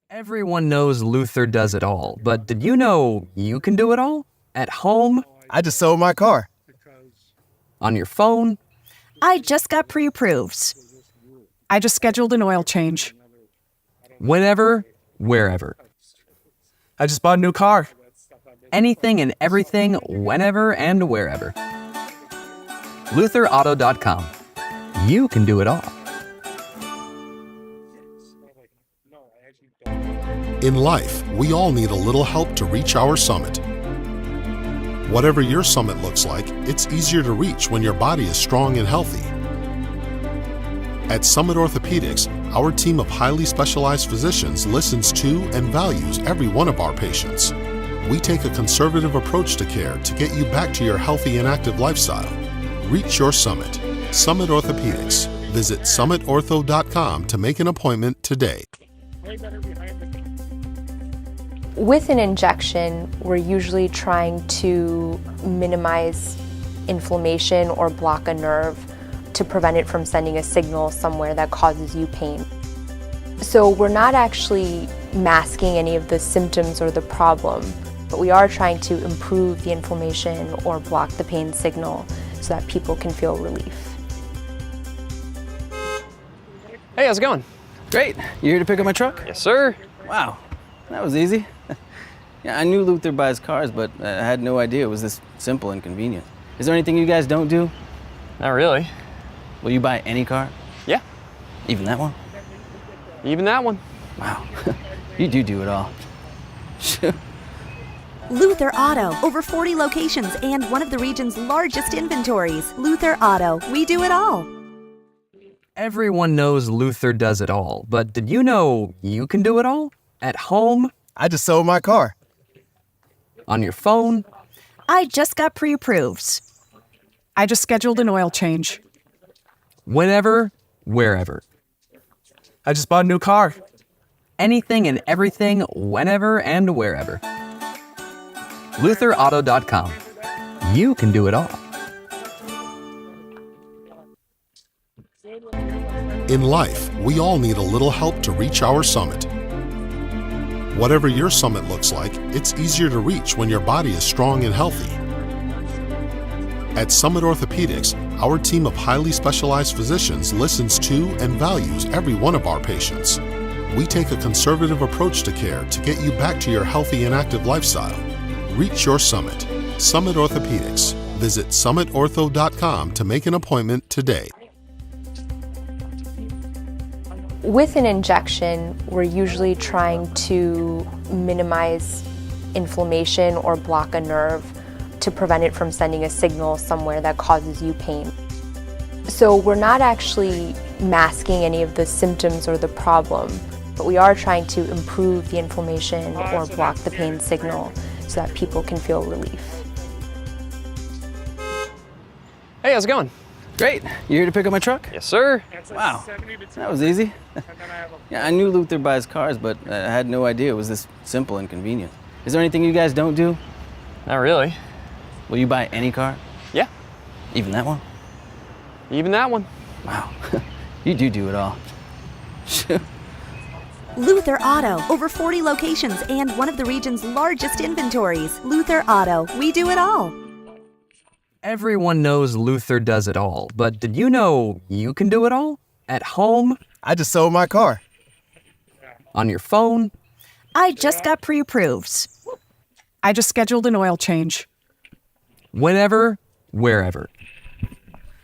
Everyone knows Luther does it all, but did you know you can do it all? At home, I just sold my car. on your phone, I just got pre-approved. I just scheduled an oil change. whenever, wherever. I just bought a new car. Anything and everything, whenever and wherever. LutherAuto.com. You can do it all. In life, we all need a little help to reach our summit. Whatever your summit looks like, it's easier to reach when your body is strong and healthy. At Summit Orthopedics, our team of highly specialized physicians listens to and values every one of our patients. We take a conservative approach to care to get you back to your healthy and active lifestyle. Reach your summit. Summit Orthopedics. Visit summitortho.com to make an appointment today. With an injection, we're usually trying to minimize inflammation or block a nerve to prevent it from sending a signal somewhere that causes you pain. So we're not actually masking any of the symptoms or the problem, but we are trying to improve the inflammation or block the pain signal so that people can feel relief. Hey, how's it going? Great. You here to pick up my truck? Yes, sir. Wow, that was easy. Yeah, I knew Luther buys cars, but I had no idea it was this simple and convenient. Is there anything you guys don't do? Not really. Will you buy any car? Yeah, Even that one? even that one. Wow, you do it all. Luther Auto, over 40 locations and one of the region's largest inventories. Luther Auto, we do it all. Everyone knows Luther does it all, but did you know you can do it all? At home, I just sold my car. on your phone, I just got pre-approved. I just scheduled an oil change. whenever, wherever. I just bought a new car. Anything and everything, whenever and wherever. LutherAuto.com. You can do it all. In life, we all need a little help to reach our summit. Whatever your summit looks like, it's easier to reach when your body is strong and healthy. At Summit Orthopedics, our team of highly specialized physicians listens to and values every one of our patients. We take a conservative approach to care to get you back to your healthy and active lifestyle. Reach your summit. Summit Orthopedics. Visit summitortho.com to make an appointment today. With an injection, we're usually trying to minimize inflammation or block a nerve to prevent it from sending a signal somewhere that causes you pain. So we're not actually masking any of the symptoms or the problem, but we are trying to improve the inflammation or block the pain signal so that people can feel relief. Hey, how's it going? Great. You here to pick up my truck? Yes, sir. Wow, that was easy. Yeah, I knew Luther buys cars, but I had no idea it was this simple and convenient. Is there anything you guys don't do? Not really. Will you buy any car? Yeah, Even that one? even that one. Wow, you do it all. Luther Auto, over 40 locations and one of the region's largest inventories. Luther Auto, we do it all. Everyone knows Luther does it all, but did you know you can do it all? At home, I just sold my car. on your phone, I just got pre-approved. I just scheduled an oil change. whenever, wherever.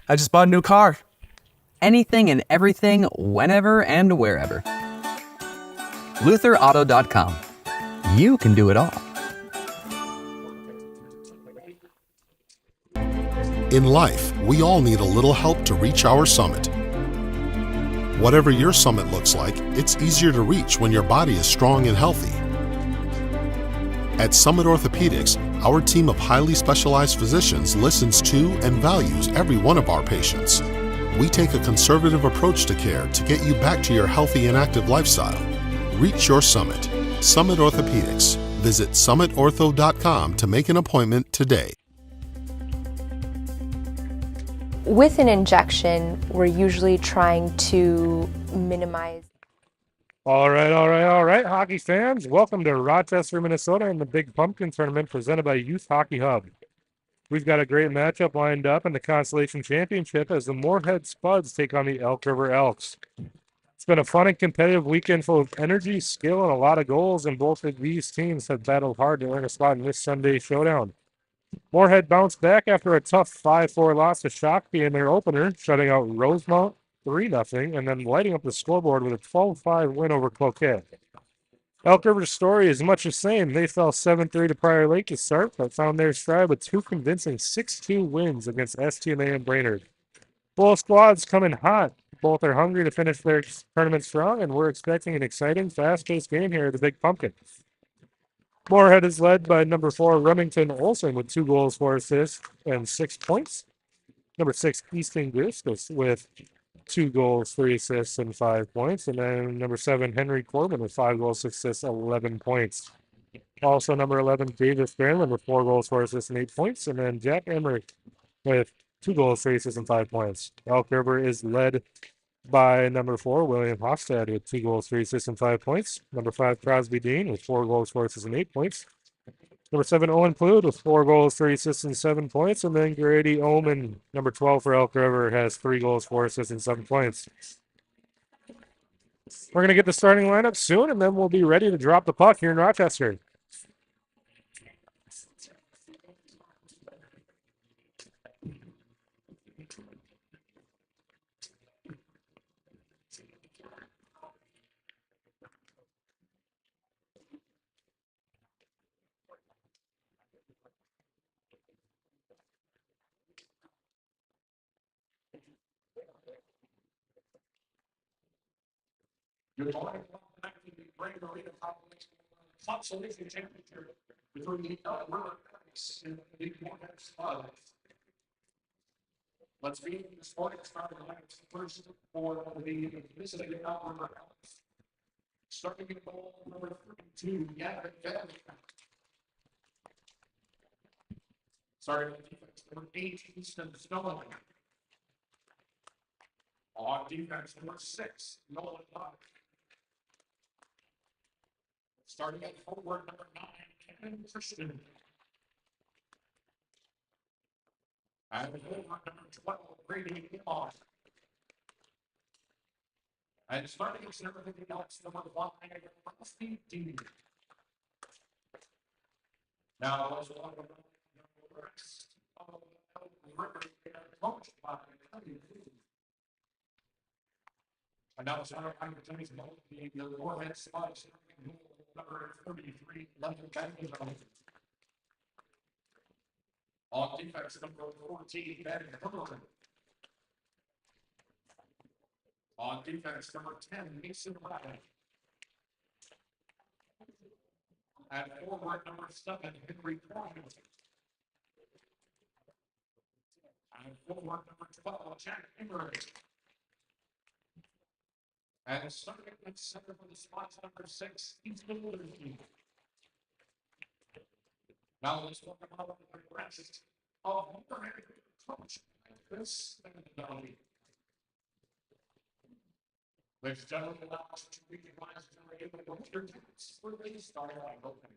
I just bought a new car. Anything and everything, whenever and wherever. LutherAuto.com. You can do it all. In life, we all need a little help to reach our summit. Whatever your summit looks like, it's easier to reach when your body is strong and healthy. At Summit Orthopedics, our team of highly specialized physicians listens to and values every one of our patients. We take a conservative approach to care to get you back to your healthy and active lifestyle. Reach your summit. Summit Orthopedics. Visit summitortho.com to make an appointment today. With an injection, we're usually trying to minimize All right, hockey fans. Welcome to Rochester, Minnesota and the Big Pumpkin Tournament presented by Youth Hockey Hub. We've got a great matchup lined up in the Constellation Championship as the Moorhead Spuds take on the Elk River Elks. It's been a fun and competitive weekend full of energy, skill, and a lot of goals, and both of these teams have battled hard to earn a spot in this Sunday's showdown. Moorhead bounced back after a tough 5-4 loss to Shakopee in their opener, shutting out Rosemount 3-0, and then lighting up the scoreboard with a 12-5 win over Cloquet. Elk River's story is much the same. They fell 7-3 to Prior Lake to start, but found their stride with two convincing 6-2 wins against STMA and Brainerd. Both squads come in hot. Both are hungry to finish their tournament strong, and we're expecting an exciting, fast-paced game here at the Big Pumpkin. Moorhead is led by number 4 Remington Olson with 2 goals, 4 assists, and 6 points. Number 6 Easton Griscus with 2 goals, 3 assists, and 5 points. And then number 7 Henry Corbin with 5 goals, 6 assists, 11 points. Also number 11 Davis Granlund with 4 goals, 4 assists, and 8 points. And then Jack Emmerich with 2 goals, 3 assists, and 5 points. Elk River is led by number 4 William Hofstad with 2 goals, 3 assists, and 5 points. Number 5 Crosby Dean with 4 goals, 4 assists, and 8 points. Number 7 Owen Plude with 4 goals, 3 assists, and 7 points. And then Grady Oman, number 12 for Elk River, has 3 goals, 4 assists, and 7 points. We're going to get the starting lineup soon, and then we'll be ready to drop the puck here in Rochester. Good morning. Consolation championship between the Elk River and the Moorhead Spuds. Let's be this morning starting first for the visiting Elk River Elks. Starting at goal number 32, Gavin Van. Starting at defense number 8, Easton Snowman. On defense number 6, Nolan Locke. Starting at forward number 9, Kevin Christian. And forward number 12, Brady Gilmore. And starting at center of the Elks, number 1, Rusty Dean. Now, let's walk about the rest of Elk River, coached by Cody. And now, center opportunities being the Moorhead Spuds, number 33, London Benjamin. On defense, number 14, Ben Hamilton. On defense, number 10, Mason Ladden. And forward, number 7, Henry Corbin. And forward, number 12, Jack Emmerich. And starting at center for the spots, number 6, Easton Griscus. Now let's talk about the rest of Moorhead coach this Ladies and gentlemen, allow us to read the lines to the winter tickets for the starting line opening.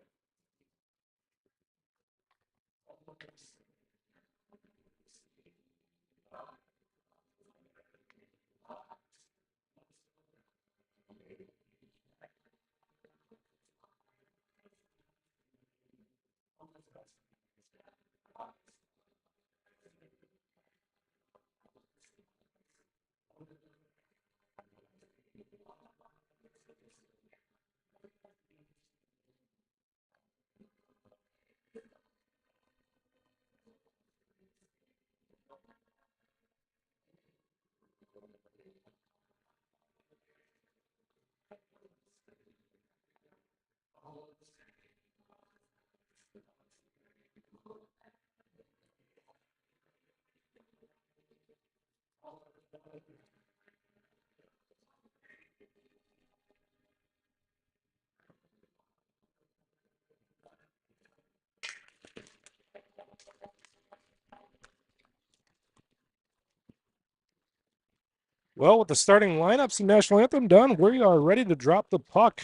Well, with the starting lineups and national anthem done, we are ready to drop the puck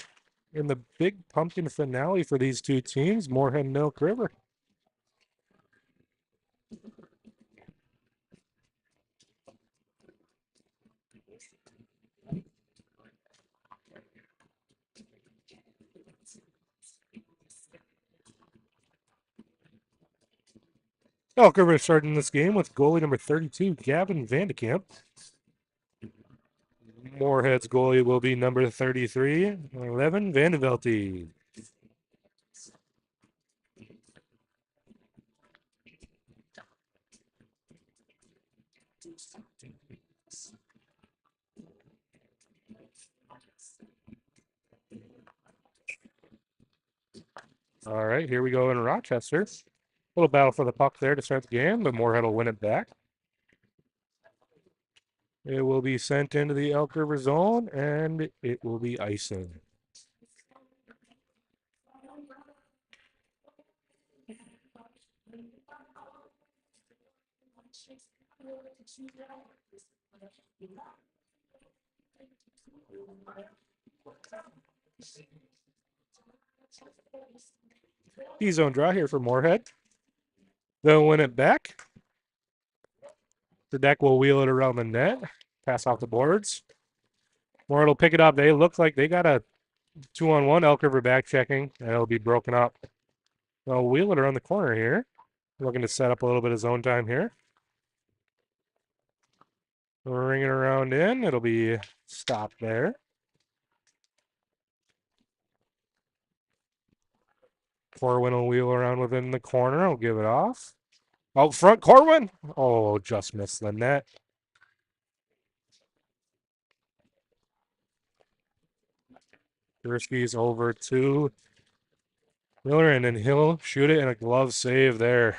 in the big pumpkin finale for these two teams, Moorhead and Elk River. Elk River starting this game with goalie number 32, Gavin Vandekamp. Moorhead's goalie will be number 33, 11, Vandevelte. All right, here we go in Rochester. Little battle for the puck there to start the game, but Moorhead will win it back. It will be sent into the Elk River zone, and it will be icing. D-zone draw here for Moorhead. They'll win it back. The deck will wheel it around the net, pass off the boards. Moorhead will pick it up. They look like they got a 2-on-1 Elk River back checking, and it'll be broken up. They'll wheel it around the corner here. Looking to set up a little bit of zone time here. Ring it around in. It'll be stopped there. Corwin will wheel around within the corner. I'll give it off. Out front, Corwin. Oh, just missed the net. Gursky's over to Miller, and then he'll shoot it in a glove save there.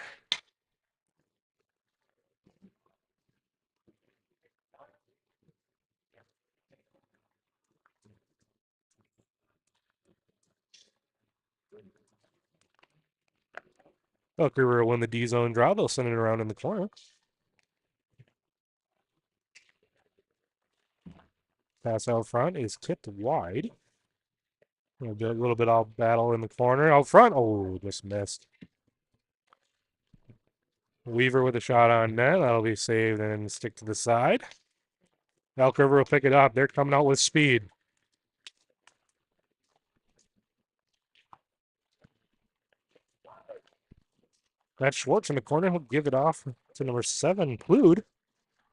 Elk River will win the D-zone draw. They'll send it around in the corner. Pass out front is kicked wide. A little bit of battle in the corner. Out front. Oh, just missed. Weaver with a shot on net. That'll be saved and stick to the side. Elk River will pick it up. They're coming out with speed. Matt Schwartz in the corner. He'll give it off to number 7, Plude.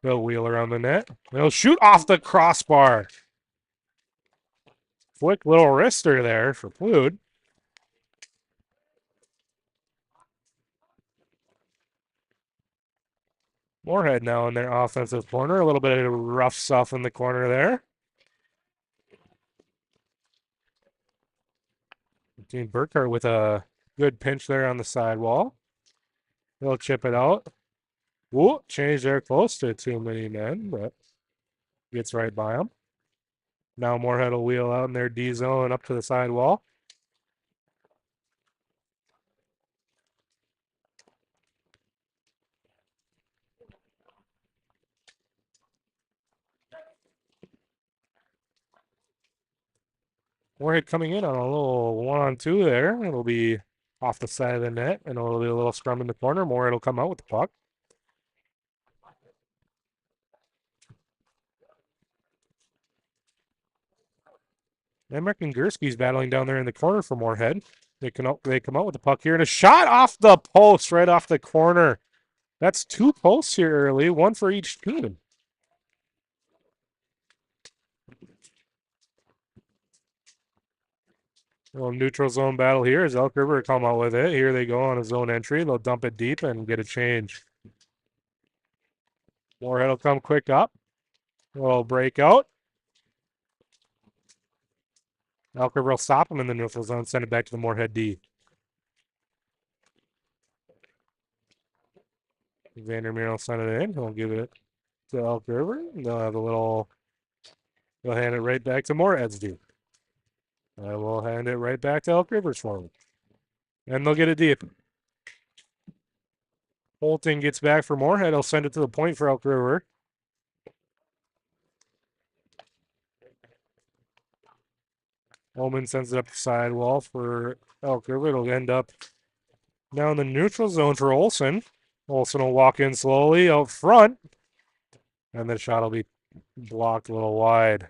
They'll wheel around the net. They'll shoot off the crossbar. Quick little wrister there for Plude. Moorhead now in their offensive corner. A little bit of rough stuff in the corner there. Dean Burkhardt with a good pinch there on the sidewall. They'll chip it out. Whoa, change there close to too many men, but gets right by him. Now Moorhead will wheel out in their D zone up to the sidewall. Moorhead coming in on a little 1-on-2 there. It'll be off the side of the net, and it'll be a little scrum in the corner. Moorhead will come out with the puck. Emmerich and Gursky's battling down there in the corner for Moorhead. They come out with the puck here, and a shot off the post, right off the corner. That's 2 posts here early, 1 for each team. A little neutral zone battle here as Elk River come out with it. Here they go on a zone entry. They'll dump it deep and get a change. Moorhead will come quick up. A little breakout. Elk River will stop him in the neutral zone, send it back to the Moorhead D. Vandermeer will send it in. He'll give it to Elk River. They'll have a little. They'll hand it right back to Moorhead's D. I will hand it right back to Elk River's forward. And they'll get it deep. Holton gets back for Moorhead. He'll send it to the point for Elk River. Omen sends it up the sidewall for Elk River. It'll end up down the neutral zone for Olson. Olson will walk in slowly out front, and the shot will be blocked a little wide.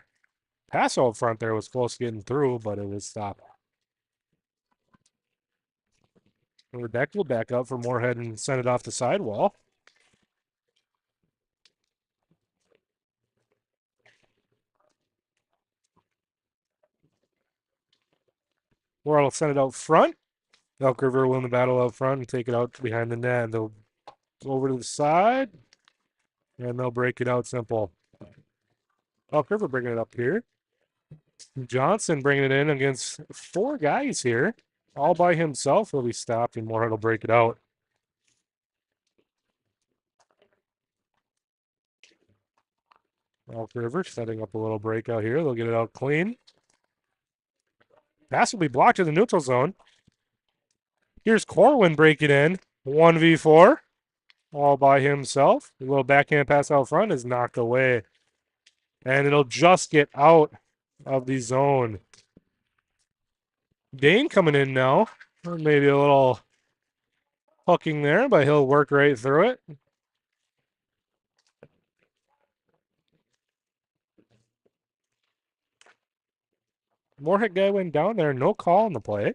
Pass out front there was close to getting through, but it was stopped. Deck will back up for Moorhead and send it off the sidewall. Moorhead will send it out front. Elk River will win the battle out front and take it out behind the net. And they'll go over to the side, and they'll break it out simple. Elk River bringing it up here. Johnson bringing it in against 4 guys here. All by himself. He'll be stopped, and Moorhead will break it out. Elk River setting up a little breakout here. They'll get it out clean. Pass will be blocked to the neutral zone. Here's Corwin breaking in. 1v4. All by himself. A little backhand pass out front is knocked away. And it'll just get out of the zone. Dane coming in now. Maybe a little hooking there, but he'll work right through it. Moorhead guy went down there. No call on the play.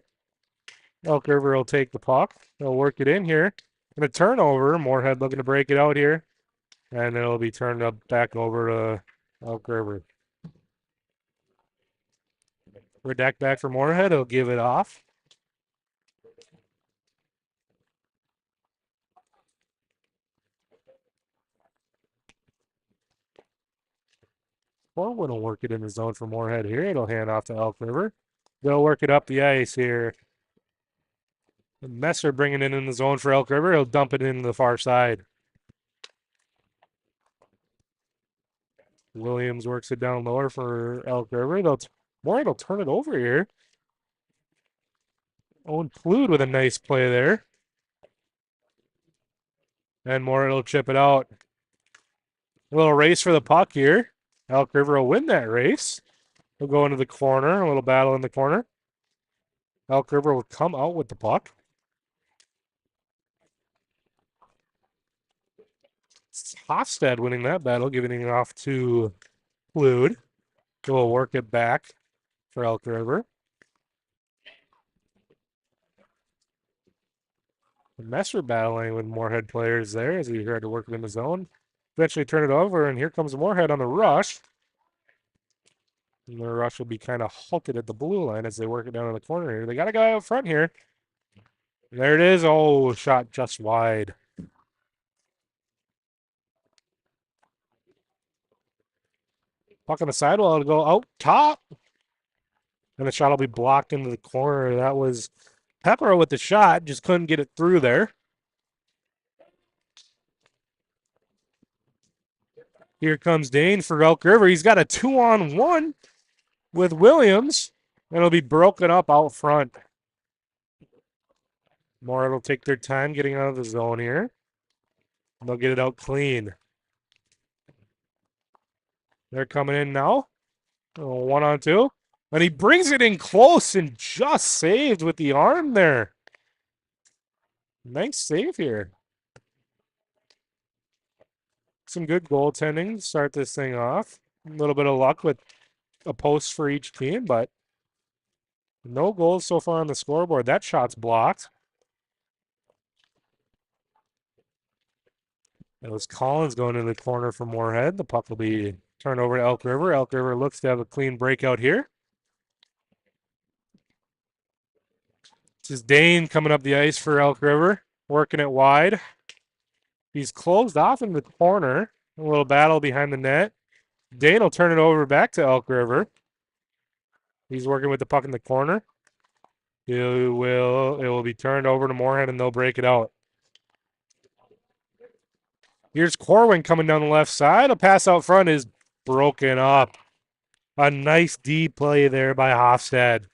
Elk River will take the puck. They'll work it in here. And a turnover. Moorhead looking to break it out here. And it'll be turned up back over to Elk River. Redact back for Moorhead. He'll give it off. Corwin will work it in the zone for Moorhead here. It'll hand off to Elk River. They'll work it up the ice here. Messer bringing it in the zone for Elk River. He'll dump it into the far side. Williams works it down lower for Elk River. Moorhead will turn it over here. Owen Plude with a nice play there. And Moorhead will chip it out. A little race for the puck here. Elk River will win that race. He'll go into the corner. A little battle in the corner. Elk River will come out with the puck. It's Hofstad winning that battle, giving it off to Plude. He'll work it back for Elk River. Messer battling with Moorhead players there as he tried to work it in the zone. Eventually turn it over, and here comes Moorhead on the rush. And the rush will be kind of halted at the blue line as they work it down in the corner here. They got a guy out front here. There it is. Oh, shot just wide. Puck on the sidewall to go out top. And the shot will be blocked into the corner. That was Pepper with the shot. Just couldn't get it through there. Here comes Dane for Elk River. He's got a 2-on-1 with Williams. And it'll be broken up out front. Moorhead will take their time getting out of the zone here. They'll get it out clean. They're coming in now. 1-on-2. And he brings it in close and just saved with the arm there. Nice save here. Some good goaltending to start this thing off. A little bit of luck with a post for each team, but no goals so far on the scoreboard. That shot's blocked. It was Collins going in the corner for Moorhead. The puck will be turned over to Elk River. Elk River looks to have a clean breakout here. This is Dane coming up the ice for Elk River, working it wide. He's closed off in the corner. A little battle behind the net. Dane will turn it over back to Elk River. He's working with the puck in the corner. It will be turned over to Moorhead, and they'll break it out. Here's Corwin coming down the left side. A pass out front is broken up. A nice deep play there by Hofstad.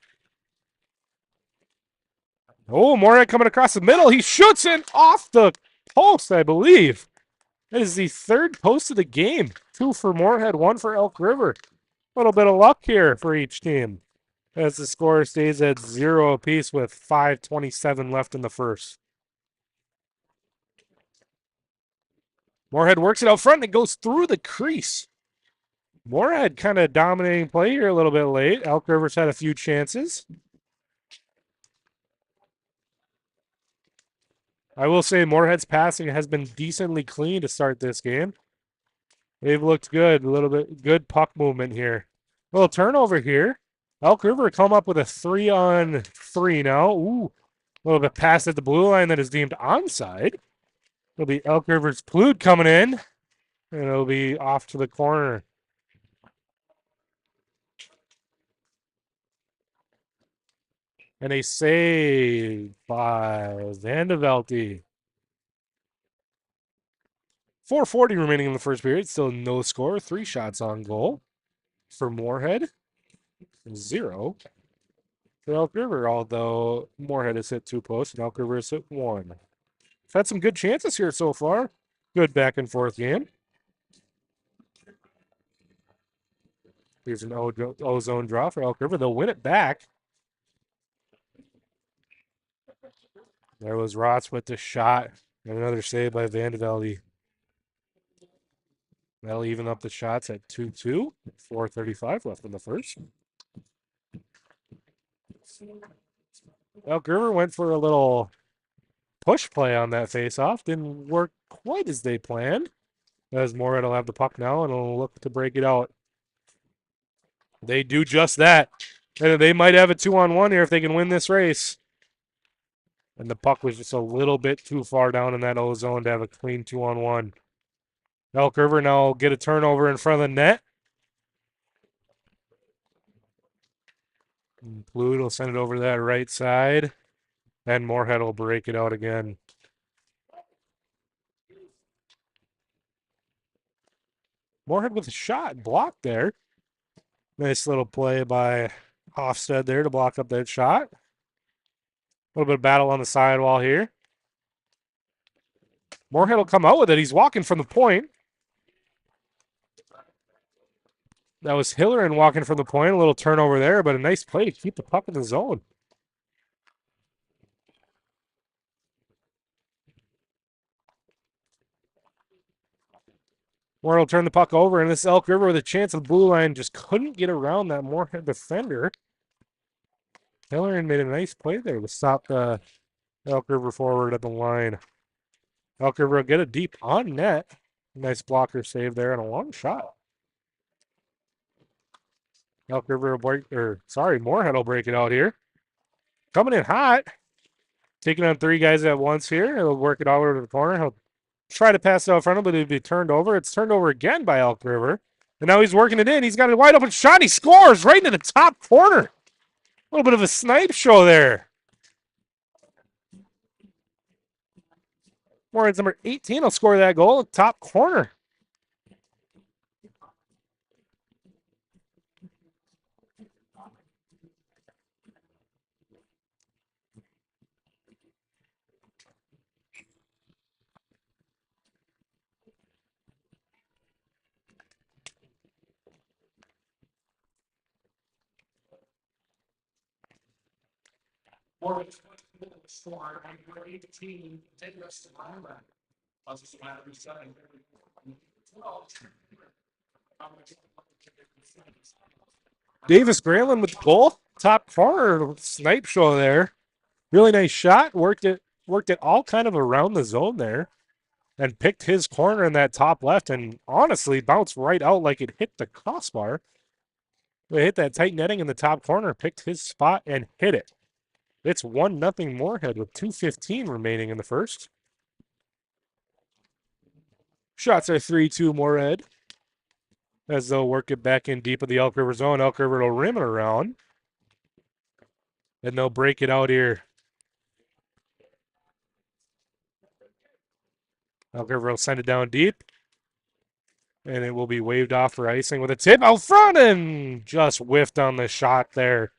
Oh, Moorhead coming across the middle. He shoots it off the post, I believe. That is the third post of the game. 2 for Moorhead, 1 for Elk River. A little bit of luck here for each team. as the score stays at 0 apiece with 5:27 left in the first. Moorhead works it out front and it goes through the crease. Moorhead kind of dominating play here a little bit late. Elk River's had a few chances. I will say Moorhead's passing has been decently clean to start this game. They've looked good. A little bit good puck movement here. A little turnover here. Elk River come up with a 3-on-3 now. Ooh, a little bit past at the blue line that is deemed onside. It'll be Elk River's Plude coming in, and it'll be off to the corner. And a save by Vandevelde. 4:40 remaining in the first period. Still no score. 3 shots on goal for Moorhead. 0 for Elk River, although Moorhead has hit 2 posts and Elk River has hit 1. We've had some good chances here so far. Good back and forth game. Here's an O-zone draw for Elk River. They'll win it back. There was Rotz with the shot. And another save by Vandevelde. That'll even up the shots at 2-2. 4:35 left in the first. Elk River went for a little push play on that faceoff. Didn't work quite as they planned. As Moorhead will have the puck now and will look to break it out. They do just that. And they might have a 2-on-1 here if they can win this race. And the puck was just a little bit too far down in that O zone to have a clean 2-on-1. Elk River now get a turnover in front of the net. Plude will send it over to that right side. And Moorhead will break it out again. Moorhead with a shot blocked there. Nice little play by Hofstad there to block up that shot. A little bit of battle on the sidewall here. Moorhead will come out with it. He's walking from the point. That was Hillerin walking from the point. A little turnover there, but a nice play to keep the puck in the zone. Moorhead will turn the puck over, and this Elk River with a chance at the blue line just couldn't get around that Moorhead defender. Hillerin made a nice play there to stop the Elk River forward at the line. Elk River will get it deep on net. Nice blocker save there and a long shot. Elk River will Moorhead will break it out here. Coming in hot. Taking on 3 guys at once here. He'll work it all over to the corner. He'll try to pass it out front of him, but it'll be turned over. It's turned over again by Elk River. And now he's working it in. He's got a wide open shot. He scores right into the top corner. A little bit of a snipe show there. Moorhead's number 18 will score that goal. Top corner. Davis Granlund with the goal. Top corner snipe show there. Really nice shot. Worked it all kind of around the zone there. And picked his corner in that top left and honestly bounced right out like it hit the crossbar. It hit that tight netting in the top corner, picked his spot and hit it. It's 1-0 Moorhead with 2:15 remaining in the first. Shots are 3-2 Moorhead. As they'll work it back in deep of the Elk River zone. Elk River will rim it around. And they'll break it out here. Elk River will send it down deep. And it will be waved off for icing with a tip out front and just whiffed on the shot there.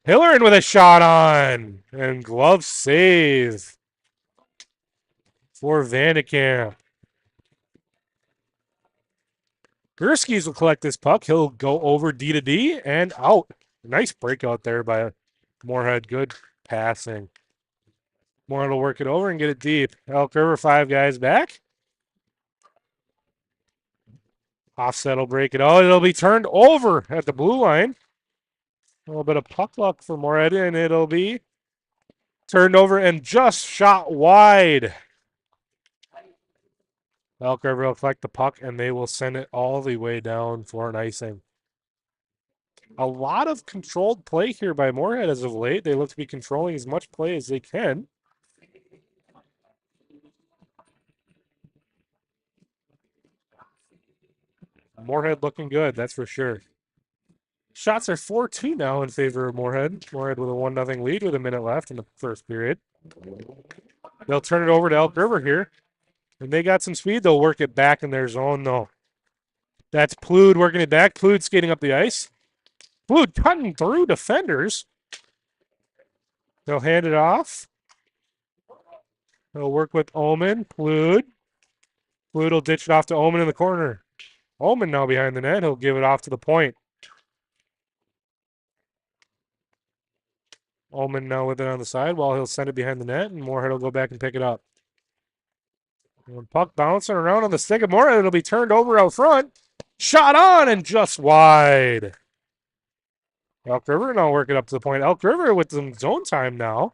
Hillerin with a shot on. And glove save for Vandekamp. Gursky's will collect this puck. He'll go over D to D and out. Nice breakout there by Moorhead. Good passing. Moorhead will work it over and get it deep. Elk River, 5 guys back. Offset will break it out. It'll be turned over at the blue line. A little bit of puck luck for Moorhead, and it'll be turned over and just shot wide. Elk River will collect the puck, and they will send it all the way down for an icing. A lot of controlled play here by Moorhead as of late. They look to be controlling as much play as they can. Moorhead looking good, that's for sure. Shots are 4-2 now in favor of Moorhead. Moorhead with a 1-0 lead with a minute left in the first period. They'll turn it over to Elk River here. And they got some speed. They'll work it back in their zone, though. That's Plood working it back. Plood skating up the ice. Plood cutting through defenders. They'll hand it off. They'll work with Omen. Plood. Plood will ditch it off to Omen in the corner. Omen now behind the net. He'll give it off to the point. Omen now with it on the side while he'll send it behind the net, and Moorhead will go back and pick it up. And puck bouncing around on the stick of Moorhead. It'll be turned over out front. Shot on and just wide. Elk River now working up to the point. Elk River with some zone time now,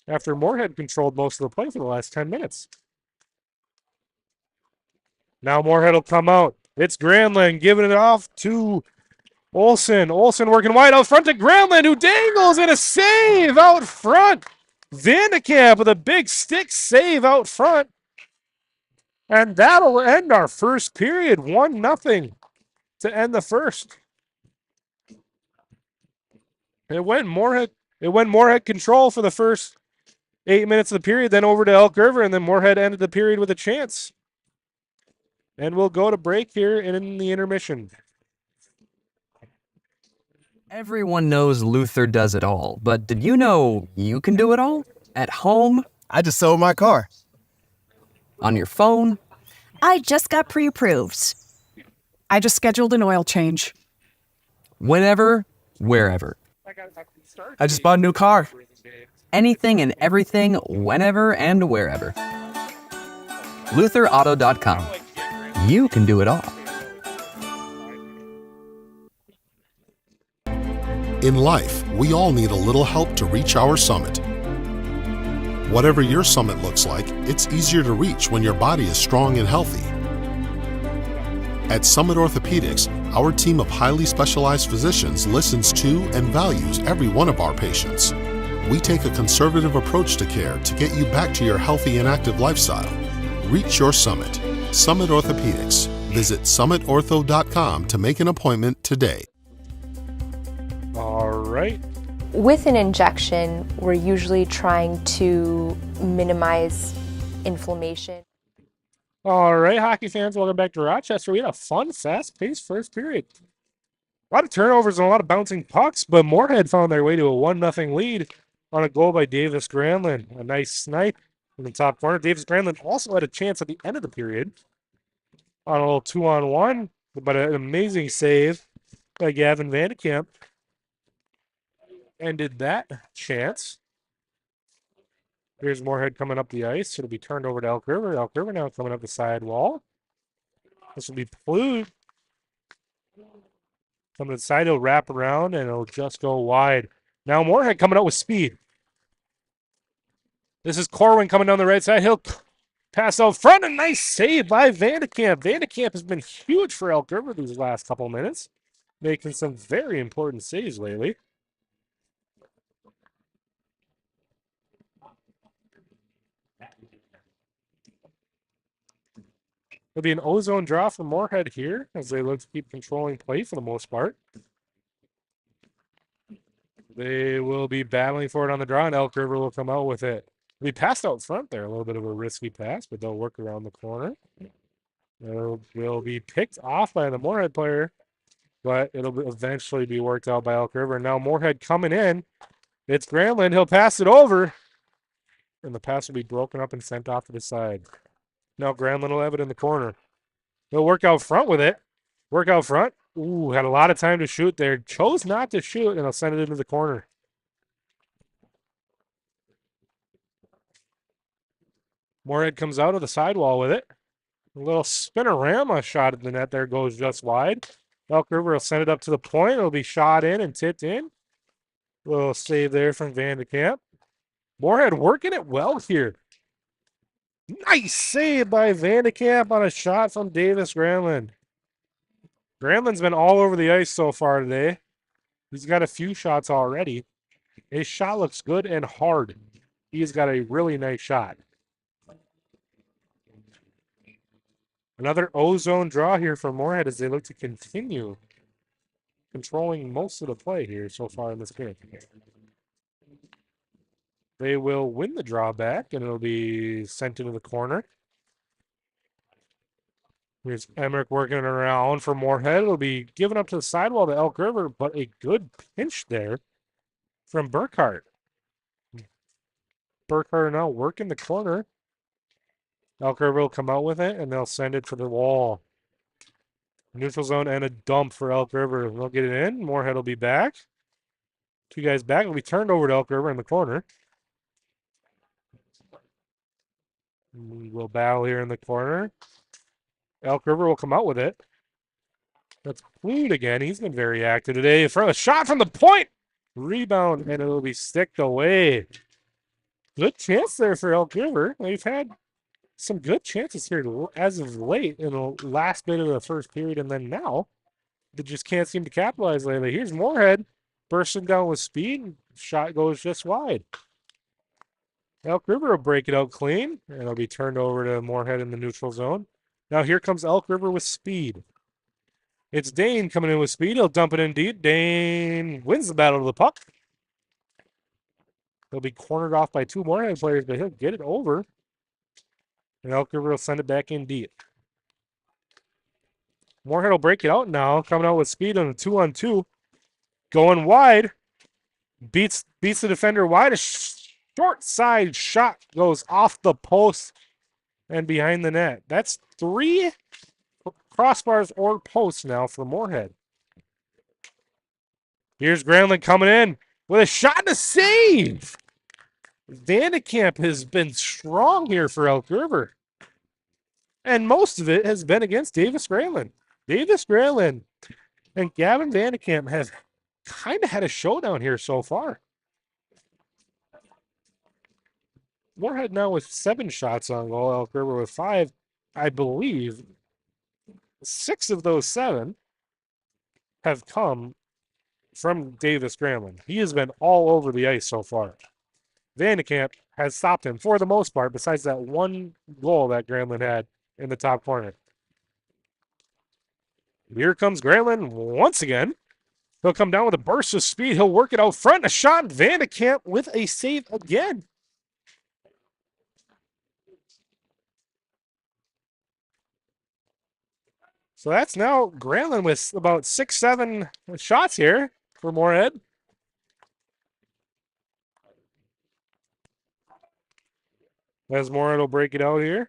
after Moorhead controlled most of the play for the last 10 minutes. Now Moorhead will come out. It's Granlund giving it off to Olsen. Olsen working wide out front to Granlund, who dangles in a save out front. Vandekamp with a big stick save out front. And that'll end our first period. 1-0 to end the first. It went Moorhead control for the first 8 minutes of the period, then over to Elk River, and then Moorhead ended the period with a chance. And we'll go to break here in the intermission. Everyone knows Luther does it all, but did you know you can do it all? At home, I just sold my car. on your phone, I just got pre-approved. I just scheduled an oil change. whenever, wherever. I just bought a new car. Anything and everything, whenever and wherever. LutherAuto.com. You can do it all. In life, we all need a little help to reach our summit. Whatever your summit looks like, it's easier to reach when your body is strong and healthy. At Summit Orthopedics, our team of highly specialized physicians listens to and values every one of our patients. We take a conservative approach to care to get you back to your healthy and active lifestyle. Reach your summit. Summit Orthopedics. Visit summitortho.com to make an appointment today. All right. With an injection, we're usually trying to minimize inflammation. All right, hockey fans, welcome back to Rochester. We had a fun, fast-paced first period. A lot of turnovers and a lot of bouncing pucks, but Moorhead found their way to a 1-0 lead on a goal by Davis Granlund. A nice snipe in the top corner. Davis Granlund also had a chance at the end of the period on a little 2-on-1, but an amazing save by Gavin Vandekamp ended that chance. Here's Moorhead coming up the ice. It'll be turned over to Elk River. Elk River now coming up the side wall. This will be Plood. Coming to the side, he'll wrap around and it'll just go wide. Now Moorhead coming out with speed. This is Corwin coming down the right side. He'll pass out front. A nice save by Vandekamp. Vandekamp has been huge for Elk River these last couple minutes, making some very important saves lately. It'll be an ozone draw for Moorhead here as they look to keep controlling play for the most part. They will be battling for it on the draw, and Elk River will come out with it. We passed out front there, a little bit of a risky pass, but they'll work around the corner. It will be picked off by the Moorhead player, but it'll eventually be worked out by Elk River. Now Moorhead coming in. It's Granlund. He'll pass it over, and the pass will be broken up and sent off to the side. Now Granlund will have it in the corner. He'll work out front with it. Work out front. Ooh, had a lot of time to shoot there. Chose not to shoot, and I'll send it into the corner. Moorhead comes out of the sidewall with it. A little spinorama shot at the net there goes just wide. Elk River will send it up to the point. It'll be shot in and tipped in. A little save there from Van de Kamp. Moorhead working it well here. Nice save by Van de Kamp on a shot from Davis Granlund. Granlund's been all over the ice so far today. He's got a few shots already. His shot looks good and hard. He's got a really nice shot. Another ozone draw here for Moorhead as they look to continue controlling most of the play here so far in this game. They will win the draw back, and it'll be sent into the corner. Here's Emmerich working it around for Moorhead. It'll be given up to the sidewall to Elk River, but a good pinch there from Burkhart. Burkhart now working the corner. Elk River will come out with it, and they'll send it to the wall. Neutral zone and a dump for Elk River. They'll get it in. Moorhead will be back. Two guys back. It'll be turned over to Elk River in the corner. We'll battle here in the corner. Elk River will come out with it. That's Clued again. He's been very active today. A shot from the point. Rebound, and it'll be sticked away. Good chance there for Elk River. They've had some good chances here as of late in the last bit of the first period, and then now they just can't seem to capitalize lately. Here's Moorhead bursting down with speed. Shot goes just wide. Elk River will break it out clean, and it'll be turned over to Moorhead in the neutral zone. Now here comes Elk River with speed. It's Dane coming in with speed. He'll dump it in deep. Dane wins the battle to the puck. He'll be cornered off by two Moorhead players, but he'll get it over. And Elk River will send it back in deep. Moorhead will break it out now, coming out with speed on a 2-on-2. Going wide. Beats the defender wide. A short side shot goes off the post and behind the net. That's 3 crossbars or posts now for Moorhead. Here's Granlund coming in with a shot and a save. Van de Kamp has been strong here for Elk River. And most of it has been against Davis Granlund. Davis Granlund and Gavin Van de Kamp have kind of had a showdown here so far. Moorhead now with 7 shots on goal. Elk River with 5. I believe 6 of those 7 have come from Davis Granlund. He has been all over the ice so far. Van de Kamp has stopped him for the most part, besides that one goal that Granlund had in the top corner. Here comes Granlund once again. He'll come down with a burst of speed. He'll work it out front. A shot. Van de Kamp with a save again. So that's now Granlund with about 6-7 shots here for Moorhead. As Moorhead will break it out here.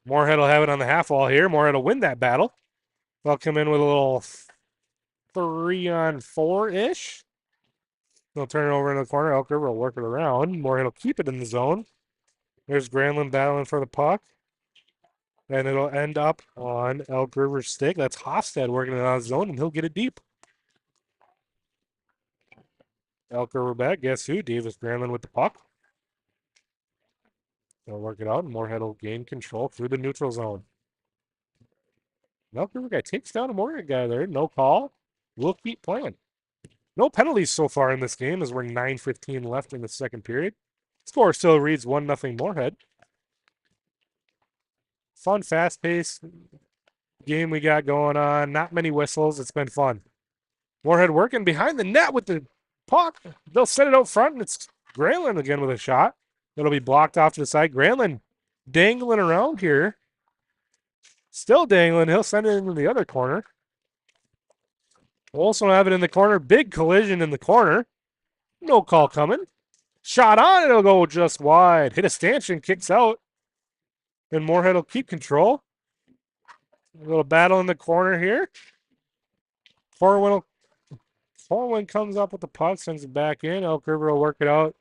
Moorhead will have it on the half wall here. Moorhead will win that battle. They'll come in with a little 3-on-4-ish. They'll turn it over in the corner. Elk River will work it around. Moorhead will keep it in the zone. There's Granlund battling for the puck. And it'll end up on Elk River's stick. That's Hofstad working it on his zone, and he'll get it deep. Elk River back. Guess who? Davis Granlund with the puck. They'll work it out, and Moorhead will gain control through the neutral zone. Elk River guy takes down a Moorhead guy there. No call. We'll keep playing. No penalties so far in this game as we're 9:15 left in the second period. Score still reads 1-0 Moorhead. Fun, fast-paced game we got going on. Not many whistles. It's been fun. Moorhead working behind the net with the puck. They'll set it out front, and it's Granlund again with a shot. It'll be blocked off to the side. Granlund dangling around here. Still dangling. He'll send it into the other corner. Also have it in the corner. Big collision in the corner. No call coming. Shot on. It'll go just wide. Hit a stanchion. Kicks out. And Moorhead will keep control. A little battle in the corner here. Corwin comes up with the puck, sends it back in. Elk River will work it out.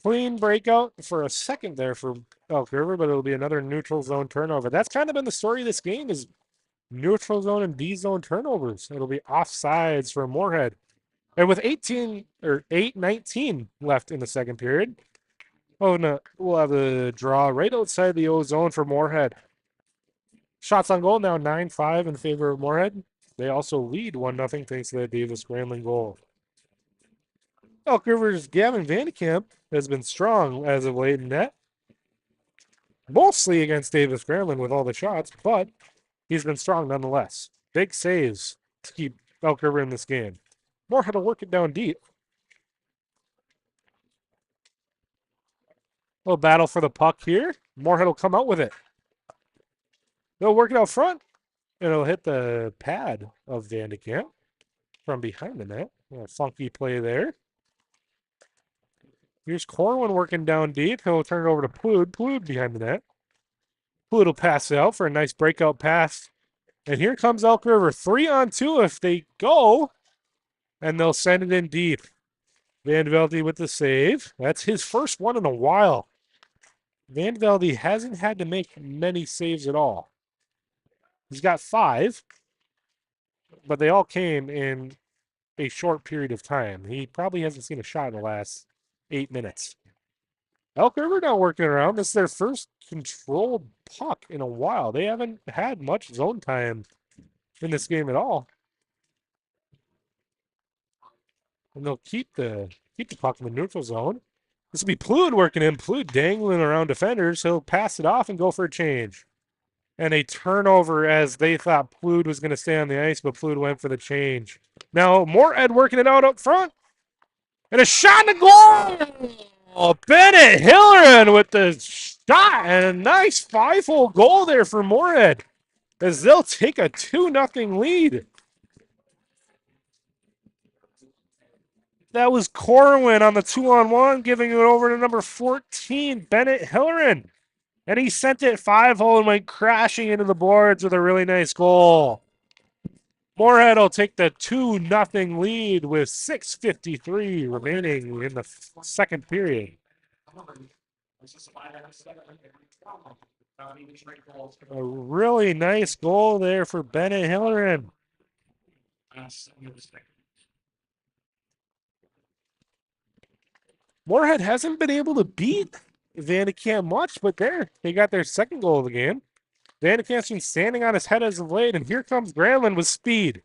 Clean breakout for a second there for Elk River, but it'll be another neutral zone turnover. That's kind of been the story of this game, is neutral zone and D zone turnovers. It'll be offsides for Moorhead. And with 8:19 left in the second period, no, we'll have a draw right outside the O zone for Moorhead. Shots on goal now 9-5 in favor of Moorhead. They also lead 1-0 thanks to that Davis Granlund goal. Elk River's Gavin Vandekamp has been strong as of late in net. Mostly against Davis Granlund with all the shots, but he's been strong nonetheless. Big saves to keep Elk River in this game. Moorhead will work it down deep. Little battle for the puck here. Moorhead will come out with it. They'll work it out front, and it'll hit the pad of Vandekamp from behind the net. A funky play there. Here's Corwin working down deep. He'll turn it over to Plood. Plood behind the net. Plood will pass it out for a nice breakout pass. And here comes Elk River. 3-on-2 if they go, and they'll send it in deep. Van Velde with the save. That's his first one in a while. Van Velde hasn't had to make many saves at all. He's got 5, but they all came in a short period of time. He probably hasn't seen a shot in the last 8 minutes. Elk River now working around. This is their first controlled puck in a while. They haven't had much zone time in this game at all. And they'll keep the puck in the neutral zone. This will be Plood working in. Plood dangling around defenders. He'll pass it off and go for a change. And a turnover as they thought Plood was going to stay on the ice, but Plood went for the change. Now, Moorhead working it out up front. And a shot in the goal! Oh, Bennett Hillerin with the shot. And a nice 5-hole goal there for Moorhead, as they'll take a 2-0 lead. That was Corwin on the 2-on-1, giving it over to number 14, Bennett Hillerin. And he sent it 5-hole and went crashing into the boards with a really nice goal. Moorhead will take the 2-0 lead with 6:53 remaining in the second period. A really nice goal there for Bennett Hillerin. Moorhead hasn't been able to beat Vandekamp much, but they got their second goal of the game. Vandekamp's been standing on his head as of late, and here comes Granlund with speed.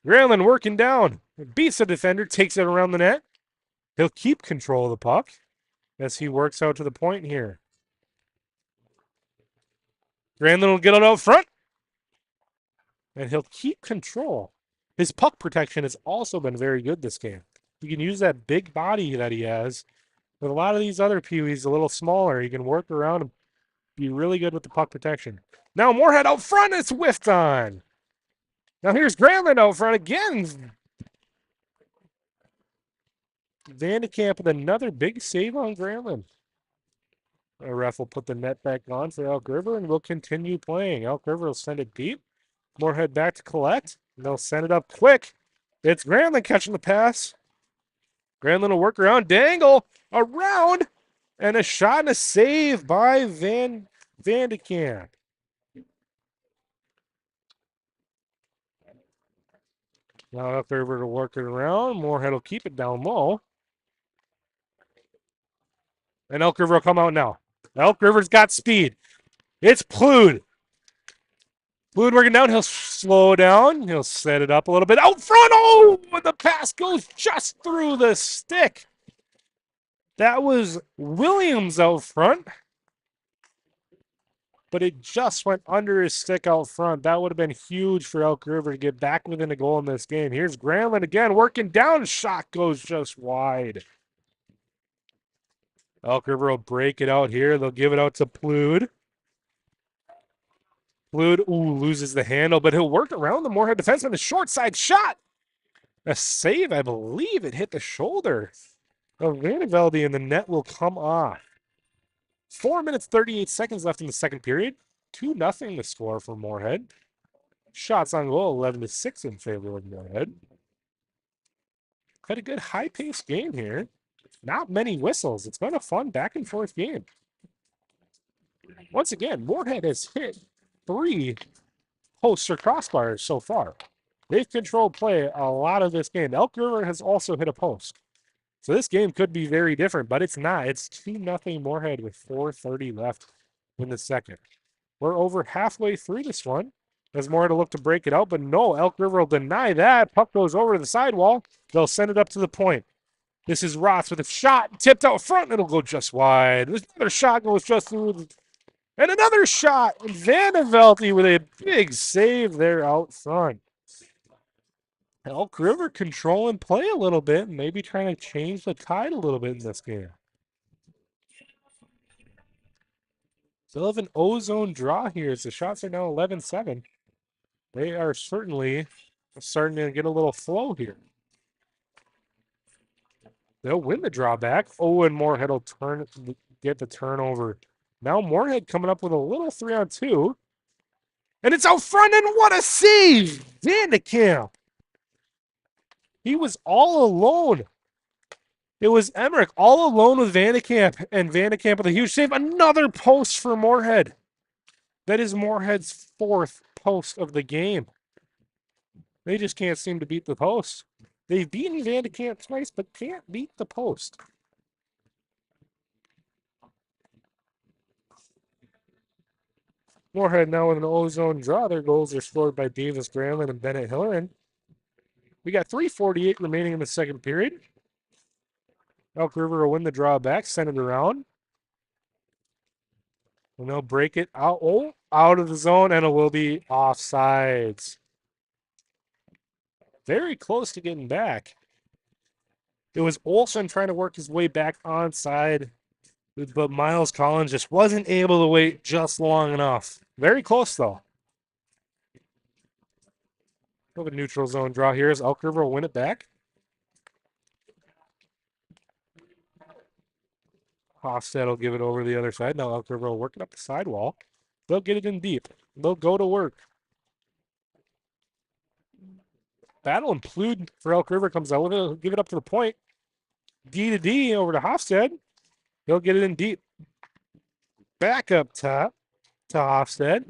Granlund working down. Beats the defender, takes it around the net. He'll keep control of the puck as he works out to the point here. Granlund will get it out front, and he'll keep control. His puck protection has also been very good this game. He can use that big body that he has. With a lot of these other peewees a little smaller, he can work around and be really good with the puck protection. Now Moorhead out front, it's whiffed on. Now here's Granlund out front again. Vandekamp with another big save on Granlund. A ref will put the net back on for Elk River, and we'll continue playing. Elk River will send it deep. Moorhead back to collect. And they'll send it up quick. It's Granlund catching the pass. Granlund will work around, dangle around, and a shot and a save by Vandekamp. Now Elk River to work it around. Moorhead will keep it down low. And Elk River will come out now. Elk River's got speed. It's Plood. Plood working down. He'll slow down. He'll set it up a little bit. Out front. Oh, and the pass goes just through the stick. That was Williams out front. But it just went under his stick out front. That would have been huge for Elk River to get back within a goal in this game. Here's Granlund again, working down. Shot goes just wide. Elk River will break it out here. They'll give it out to Plood. Plood, loses the handle, but he'll work around the Moorhead defenseman. A short side shot. A save, I believe it hit the shoulder of Van Velde, and the net will come off. 4 minutes, 38 seconds left in the second period. 2-0 the score for Moorhead. Shots on goal, 11-6 in favor of Moorhead. Had a good high-paced game here. Not many whistles. It's been a fun back-and-forth game. Once again, Moorhead has hit 3 posts or crossbars so far. They've controlled play a lot of this game. Elk River has also hit a post. So this game could be very different, but it's not. It's 2-0 Moorhead with 4:30 left in the second. We're over halfway through this one. As Moorhead will look to break it out, but no, Elk River will deny that. Puck goes over to the sidewall. They'll send it up to the point. This is Ross with a shot tipped out front. It'll go just wide. There's another shot goes just through. And another shot. And Vandevelte with a big save there out front. Elk River controlling play a little bit, maybe trying to change the tide a little bit in this game. Still have an ozone draw here as the shots are now 11-7. They are certainly starting to get a little flow here. They'll win the drawback. Oh, and Moorhead will get the turnover. Now Moorhead coming up with a little 3-on-2. And it's out front, and what a save! Vandekamp. He was all alone. It was Emmerich all alone with Vandekamp, and Vandekamp with a huge save. Another post for Moorhead. That is Moorhead's 4th post of the game. They just can't seem to beat the post. They've beaten Vandekamp twice, but can't beat the post. Moorhead now with an ozone draw. Their goals are scored by Davis Granlund and Bennett Hillerin. We got 3:48 remaining in the second period. Elk River will win the draw back, send it around. And they'll break it out, out of the zone, and it will be offsides. Very close to getting back. It was Olsen trying to work his way back onside, but Miles Collins just wasn't able to wait just long enough. Very close, though. We have a neutral zone draw here as Elk River will win it back. Hofstad will give it over to the other side. Now Elk River will work it up the sidewall. They'll get it in deep. They'll go to work. Battle and Plude for Elk River comes out with it. He'll give it up to the point. D to D over to Hofstad. He'll get it in deep. Back up top to Hofstad.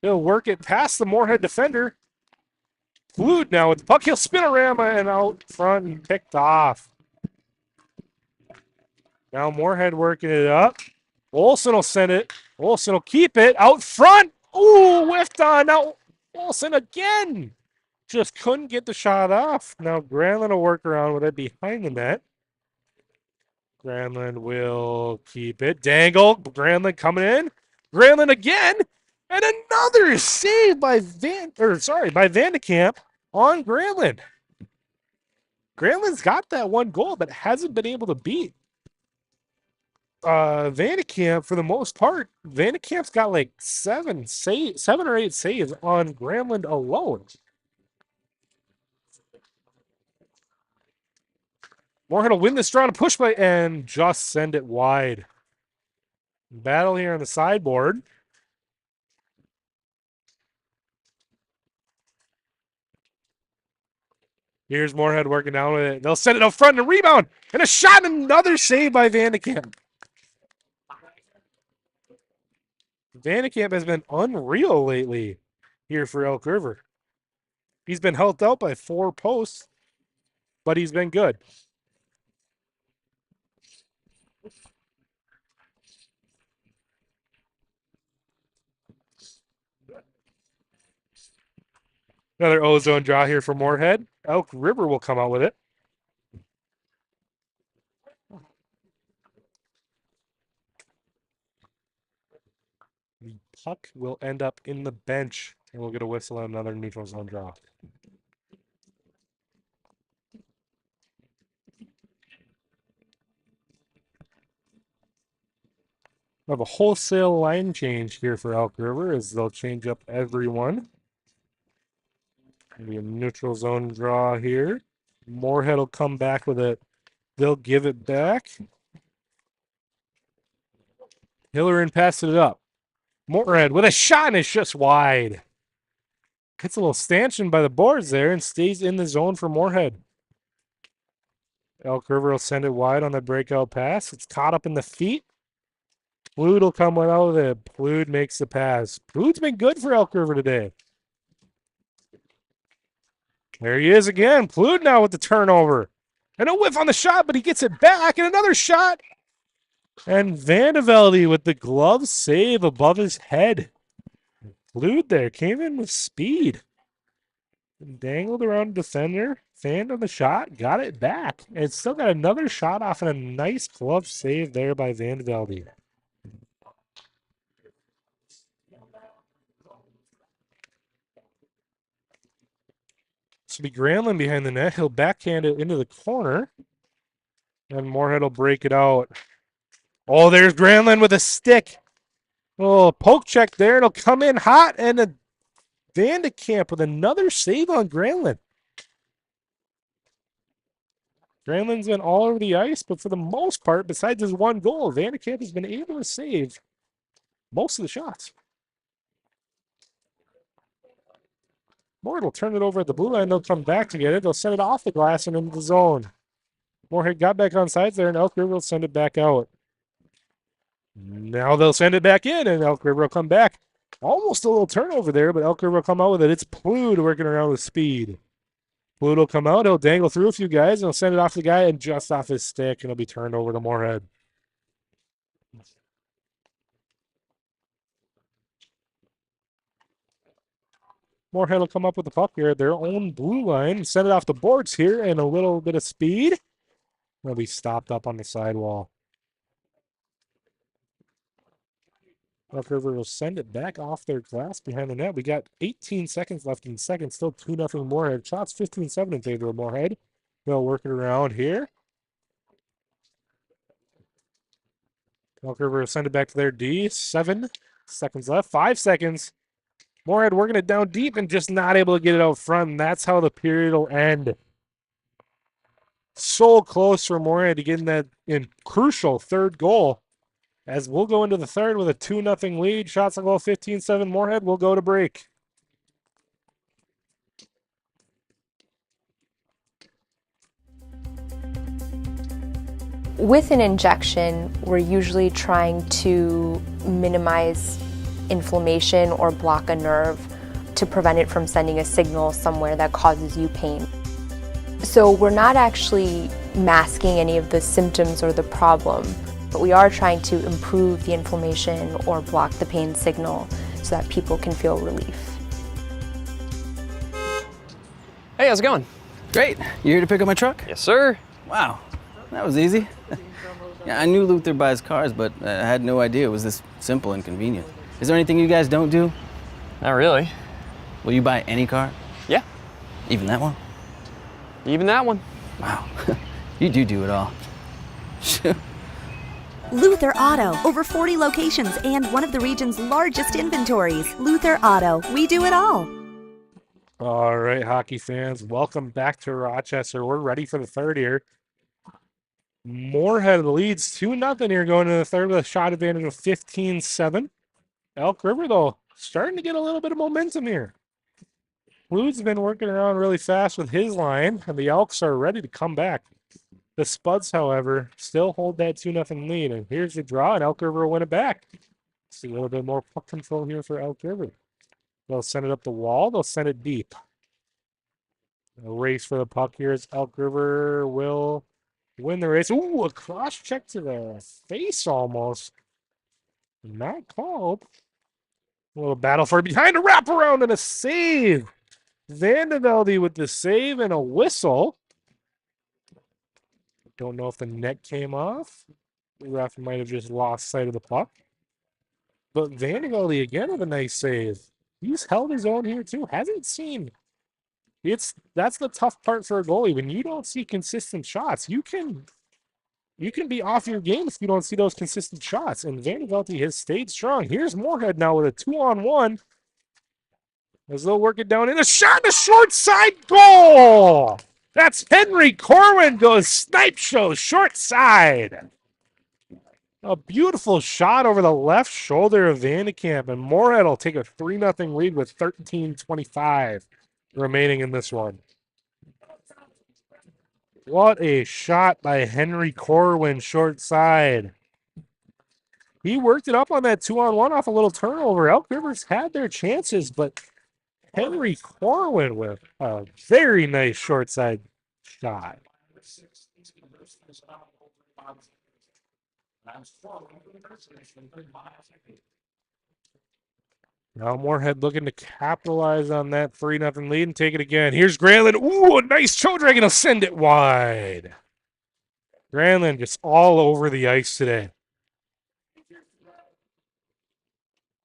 He'll work it past the Moorhead defender. Plude now with the puck. He'll spin around and out front and picked off. Now Moorhead working it up. Olsen will send it. Olsen will keep it out front. Ooh, whiffed on. Now Olsen again. Just couldn't get the shot off. Now Granlund will work around with it behind the net. Granlund will keep it. Dangle. Granlund coming in. Granlund again. And another save by Vandekamp on Granlund. Granlund's got that one goal, but hasn't been able to beat Vandekamp for the most part. Vandekamp's got like 7 or 8 saves on Granlund alone. Moorhead will win this draw to push by and just send it wide. Battle here on the sideboard. Here's Moorhead working down with it. They'll send it up front and a rebound. And a shot and another save by Vandekamp. Vandekamp has been unreal lately here for Elk River. He's been helped out by 4 posts, but he's been good. Another ozone draw here for Moorhead. Elk River will come out with it. The puck will end up in the bench, and we'll get a whistle on another neutral zone draw. We have a wholesale line change here for Elk River as they'll change up everyone. Maybe a neutral zone draw here. Moorhead will come back with it. They'll give it back. Hillerin passed it up. Moorhead with a shot, and it's just wide. Gets a little stanchion by the boards there and stays in the zone for Moorhead. Elk River will send it wide on the breakout pass. It's caught up in the feet. Plude will come out with it. Plude makes the pass. Plude's been good for Elk River today. There he is again. Plude now with the turnover. And a whiff on the shot, but he gets it back. And another shot. And Vandevelde with the glove save above his head. Plude there came in with speed. Dangled around the defender. Fanned on the shot. Got it back. And still got another shot off and a nice glove save there by Vandevelde. This will be Granlund behind the net. He'll backhand it into the corner. And Moorhead will break it out. Oh, there's Granlund with a stick. Oh, poke check there. It'll come in hot. And a Vandekamp with another save on Granlund. Granlund's been all over the ice, but for the most part, besides his one goal, Vandekamp has been able to save most of the shots. Moorhead will turn it over at the blue line. They'll come back to get it. They'll send it off the glass and into the zone. Moorhead got back on sides there, and Elk River will send it back out. Now they'll send it back in, and Elk River will come back. Almost a little turnover there, but Elk River will come out with it. It's Plude working around with speed. Plude will come out. He'll dangle through a few guys, and he'll send it off the guy and just off his stick, and it'll be turned over to Moorhead. Moorhead will come up with the puck here at their own blue line, send it off the boards here, and a little bit of speed. They'll be stopped up on the sidewall. Elk River will send it back off their glass behind the net. We got 18 seconds left in the second. Still 2-0 Moorhead. Shots 15-7 in favor of Moorhead. They'll work it around here. Elk River will send it back to their D. 7 seconds left. 5 seconds. Moorhead working it down deep and just not able to get it out front. And that's how the period will end. So close for Moorhead to getting that crucial third goal. As we'll go into the third with a 2-0 lead. Shots on goal 15-7 Moorhead. We'll go to break. With an injection, we're usually trying to minimize inflammation or block a nerve to prevent it from sending a signal somewhere that causes you pain. So we're not actually masking any of the symptoms or the problem, but we are trying to improve the inflammation or block the pain signal so that people can feel relief. Hey, how's it going? Great. You here to pick up my truck? Yes, sir. Wow, that was easy. Yeah, I knew Luther buys cars, but I had no idea it was this simple and convenient. Is there anything you guys don't do? Not really. Will you buy any car? Yeah. Even that one? Even that one. Wow, you do it all. Luther Auto, over 40 locations and one of the region's largest inventories. Luther Auto, we do it all. All right, hockey fans, welcome back to Rochester. We're ready for the third here. Moorhead leads 2-0 here going into the third with a shot advantage of 15-7. Elk River, though, starting to get a little bit of momentum here. Blues been working around really fast with his line, and the Elks are ready to come back. The Spuds, however, still hold that 2-0 lead, and here's the draw, and Elk River will win it back. See a little bit more puck control here for Elk River. They'll send it up the wall. They'll send it deep. A race for the puck here as Elk River will win the race. Ooh, a cross check to the face almost. Not called. A little battle for behind, a wraparound and a save. Vandevelde with the save and a whistle. Don't know if the net came off. The ref might have just lost sight of the puck. But Vandevelde again with a nice save. He's held his own here too. Hasn't seen. That's the tough part for a goalie. When you don't see consistent shots, you can be off your game if you don't see those consistent shots. And Vandevelde has stayed strong. Here's Moorhead now with a 2-on-1. As they'll work it down in a shot, the short side goal. That's Henry Corwin goes snipe show short side. A beautiful shot over the left shoulder of Vandekamp, and Moorhead will take a 3-0 lead with 13:25 remaining in this one. What a shot by Henry Corwin, short side. He worked it up on that 2-on-1 off a little turnover. Elk River's had their chances, but Henry Corwin with a very nice short side shot. Now Moorhead looking to capitalize on that 3-0 lead and take it again. Here's Granlund. Ooh, a nice toe drag, and he'll send it wide. Granlund just all over the ice today.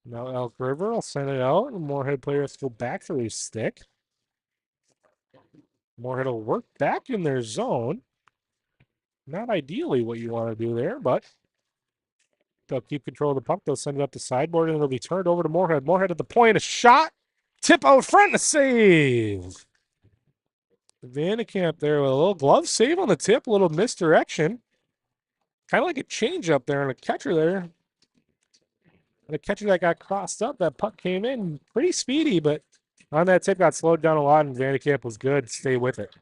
Now Elk River will send it out, and Moorhead players go back to his stick. Moorhead will work back in their zone. Not ideally what you want to do there, but they'll keep control of the puck. They'll send it up the sideboard, and it'll be turned over to Moorhead. Moorhead at the point, a shot. Tip out front, and a save. Vandekamp there with a little glove save on the tip, a little misdirection. Kind of like a change up there and a catcher there. And a catcher that got crossed up, that puck came in pretty speedy, but on that tip got slowed down a lot, and Vandekamp was good. Stay with it.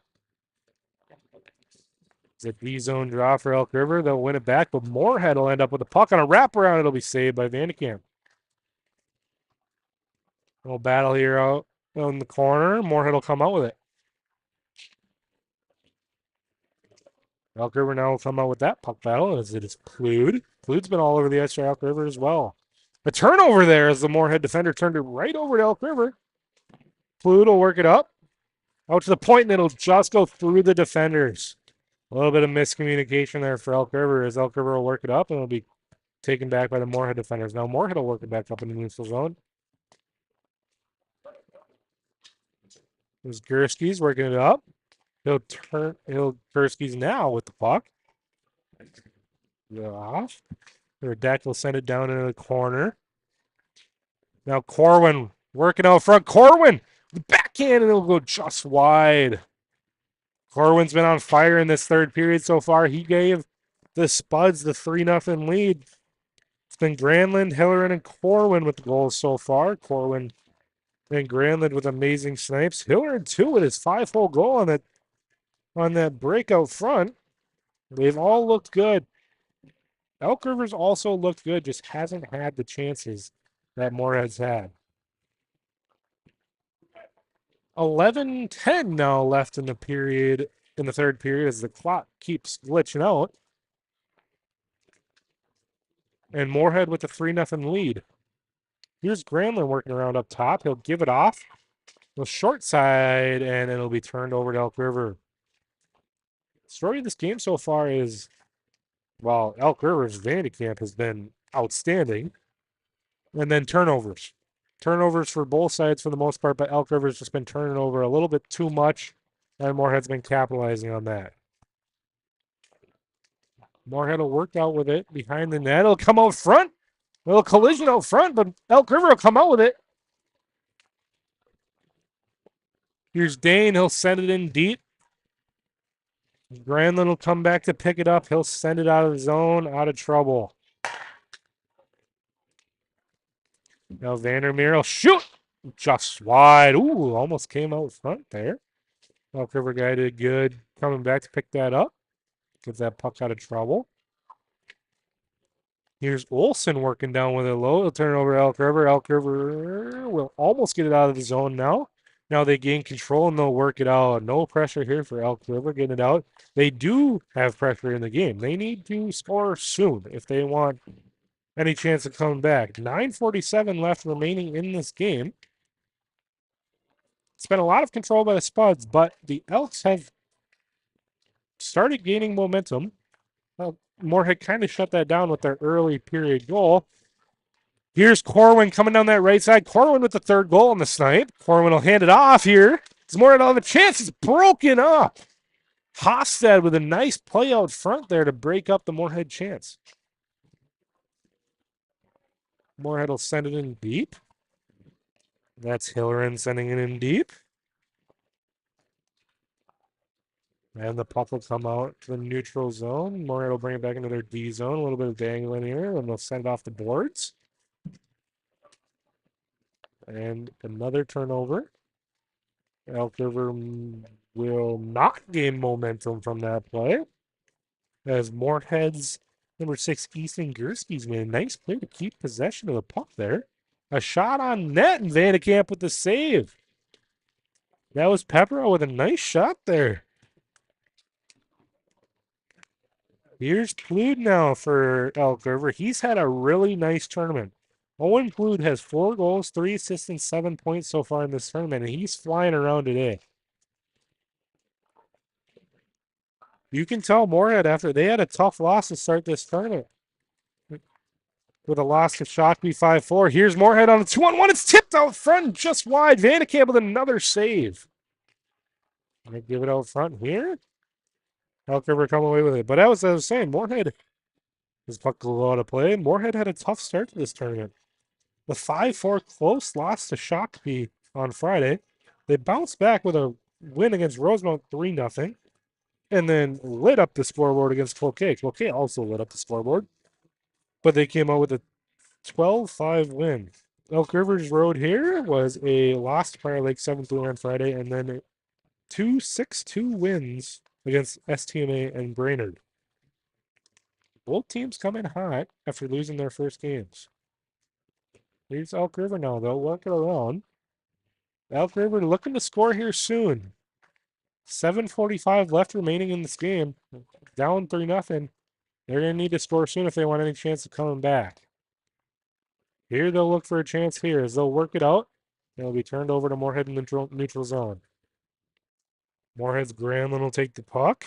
It's a D-zone draw for Elk River. They'll win it back, but Moorhead will end up with the puck on a wraparound. It'll be saved by Vandekamp. Little battle here out in the corner. Moorhead will come out with it. Elk River now will come out with that puck battle as it is Klude. Klude's been all over the ice for Elk River as well. A turnover there as the Moorhead defender turned it right over to Elk River. Klude will work it up. Out to the point, and it'll just go through the defenders. A little bit of miscommunication there for Elk River as Elk River will work it up, and it'll be taken back by the Moorhead defenders. Now Moorhead will work it back up in the neutral zone. There's Gursky's working it up. Gursky's now with the puck. Off. Deck will send it down into the corner. Now Corwin working out front. Corwin, the backhand, and it'll go just wide. Corwin's been on fire in this third period so far. He gave the Spuds the 3-0 lead. It's been Granlund, Hillerin, and Corwin with the goals so far. Corwin and Granlund with amazing snipes. Hillerin, too, with his 5-hole goal on that break out front. They've all looked good. Elk River's also looked good, just hasn't had the chances that Moorhead's had. 11:10 now left in the period, in the third period, as the clock keeps glitching out. And Moorhead with a 3-0 lead. Here's Granlund working around up top. He'll give it off. The short side, and it'll be turned over to Elk River. The story of this game so far is, well, Elk River's Vandekamp has been outstanding. And then turnovers. Turnovers for both sides for the most part, but Elk River's just been turning over a little bit too much, and Moorhead's been capitalizing on that. Moorhead will work out with it behind the net. It'll come out front. A little collision out front, but Elk River will come out with it. Here's Dane. He'll send it in deep. Granlund will come back to pick it up. He'll send it out of the zone, out of trouble. Now Vandermeer will shoot. Just wide. Ooh, almost came out front there. Elk River guy did good coming back to pick that up. Get that puck out of trouble. Here's Olsen working down with it low. He'll turn it over to Elk River. Elk River will almost get it out of the zone now. Now they gain control and they'll work it out. No pressure here for Elk River getting it out. They do have pressure in the game. They need to score soon if they want any chance of coming back. 9:47 left remaining in this game. It's been a lot of control by the Spuds, but the Elks have started gaining momentum. Well, Moorhead kind of shut that down with their early period goal. Here's Corwin coming down that right side. Corwin with the third goal on the snipe. Corwin will hand it off here. It's Moorhead on the chance. It's broken up. Hofstad with a nice play out front there to break up the Moorhead chance. Moorhead will send it in deep. That's Hillerin sending it in deep. And the puck will come out to the neutral zone. Moorhead will bring it back into their D zone. A little bit of dangling here, and they'll send it off the boards. And another turnover. Elk River will not gain momentum from that play. As Moorhead's number 6, Easton Gursky's made a nice play to keep possession of the puck there. A shot on net, and Vandekamp with the save. That was Pepperell with a nice shot there. Here's Plood now for Elk River. He's had a really nice tournament. Owen Plood has 4 goals, 3 assists, and 7 points so far in this tournament, and he's flying around today. You can tell Moorhead after they had a tough loss to start this tournament. With a loss to Shakopee 5-4. Here's Moorhead on a 2-on-1. It's tipped out front just wide. Vandekamp with another save. Gonna give it out front here. Elk River come away with it. But as I was saying, Moorhead is pucked a lot of play. Moorhead had a tough start to this tournament. The 5-4 close loss to Shakopee on Friday. They bounced back with a win against Rosemount 3-0. And then lit up the scoreboard against Cloquet. Cloquet also lit up the scoreboard. But they came out with a 12-5 win. Elk River's road here was a loss to Prior Lake 7-3 on Friday, and then 2 6-2 wins against STMA and Brainerd. Both teams come in hot after losing their first games. Here's Elk River now, though, working around. Elk River looking to score here soon. 7:45 left remaining in this game. Down 3-0. They're going to need to score soon if they want any chance of coming back. Here they'll look for a chance here as they'll work it out. It'll be turned over to Moorhead in the neutral zone. Moorhead's Granlund will take the puck.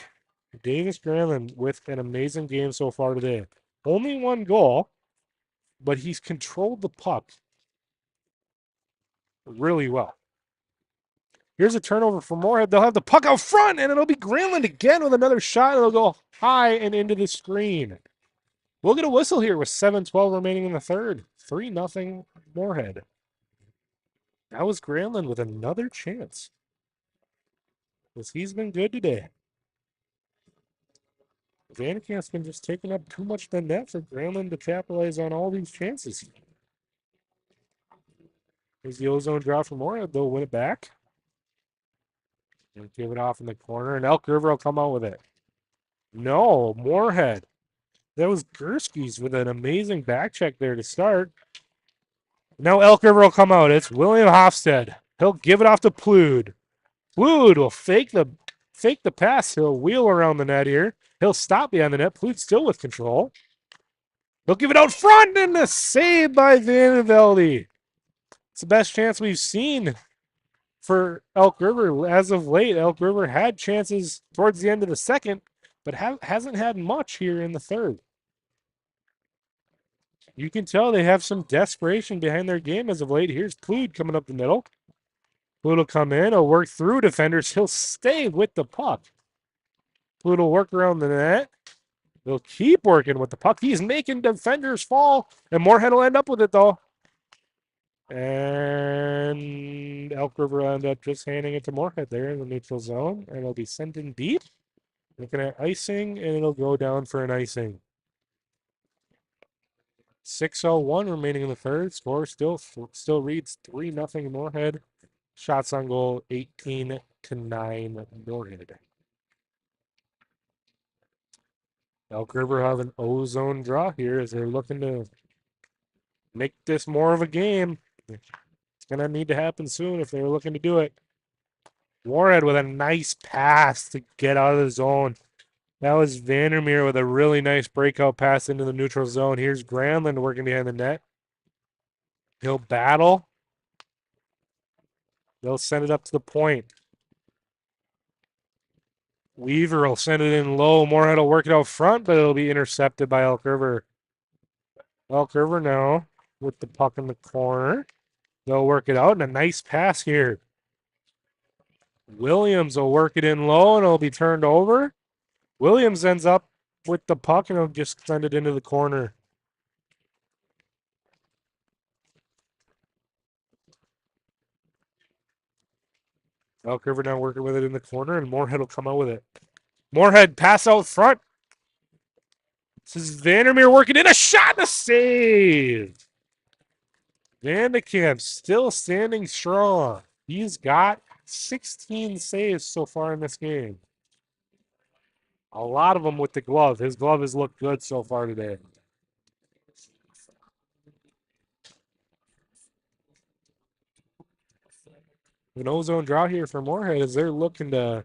Davis Granlund with an amazing game so far today. Only 1 goal, but he's controlled the puck really well. Here's a turnover for Moorhead. They'll have the puck out front, and it'll be Granlund again with another shot. It'll go high and into the screen. We'll get a whistle here with 7:12 remaining in the third. 3-0 Moorhead. That was Granlund with another chance. Because he's been good today. Vandekamp's been just taking up too much of the net for Granlund to capitalize on all these chances. Here's the ozone draw for Moorhead. They'll win it back. And give it off in the corner, and Elk River will come out with it. No, Moorhead. That was Gursky's with an amazing back check there to start. Now Elk River will come out. It's William Hofstad. He'll give it off to Plood. Plood will fake the pass. He'll wheel around the net here. He'll stop behind the net. Plood still with control. He'll give it out front, and a save by Vandervelde. It's the best chance we've seen for Elk River as of late. Elk River had chances towards the end of the second, but hasn't had much here in the third. You can tell they have some desperation behind their game as of late. Here's Plood coming up the middle. Plood will come in. He'll work through defenders. He'll stay with the puck. Plood will work around the net. They'll keep working with the puck. He's making defenders fall, and Moorhead will end up with it, though. And Elk River will end up just handing it to Moorhead there in the neutral zone, and it'll be sent in deep. Looking at icing, and it'll go down for an icing. 6:01 remaining in the third. Score still reads 3-0 Moorhead. Shots on goal 18-9 Moorhead. Elk River have an ozone draw here as they're looking to make this more of a game. It's going to need to happen soon if they're looking to do it. Moorhead with a nice pass to get out of the zone. That was Vandermeer with a really nice breakout pass into the neutral zone. Here's Granlund working behind the net. He'll battle. They'll send it up to the point. Weaver will send it in low. Moorhead will work it out front, but it'll be intercepted by Elk River. Elk River now with the puck in the corner. They'll work it out, and a nice pass here. Williams will work it in low, and it'll be turned over. Williams ends up with the puck, and he'll just send it into the corner. Elk River now working with it in the corner, and Moorhead will come out with it. Moorhead pass out front. This is Vandermeer working in a shot and a save. Vandekamp still standing strong. He's got 16 saves so far in this game. A lot of them with the glove. His glove has looked good so far today. An ozone draw here for Moorhead as they're looking to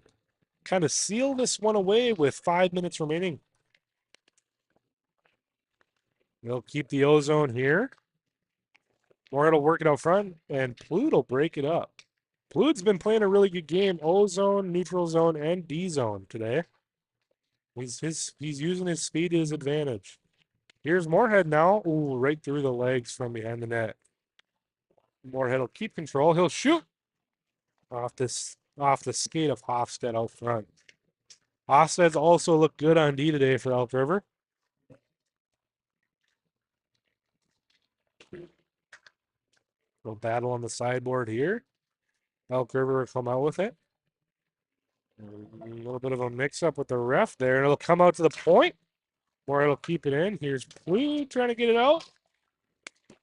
kind of seal this one away with 5 minutes remaining. They'll keep the ozone here. Moorhead will work it out front, and Plude will break it up. Plude's been playing a really good game. Ozone, neutral zone, and D zone today. He's using his speed to his advantage. Here's Moorhead now. Ooh, right through the legs from behind the net. Moorhead will keep control. He'll shoot off the skate of Hofstad out front. Hofstad's also looked good on D today for Elk River. Little battle on the sideboard here. Elk River will come out with it. A little bit of a mix-up with the ref there, and it'll come out to the point. Moorhead will keep it in. Here's Plude trying to get it out. A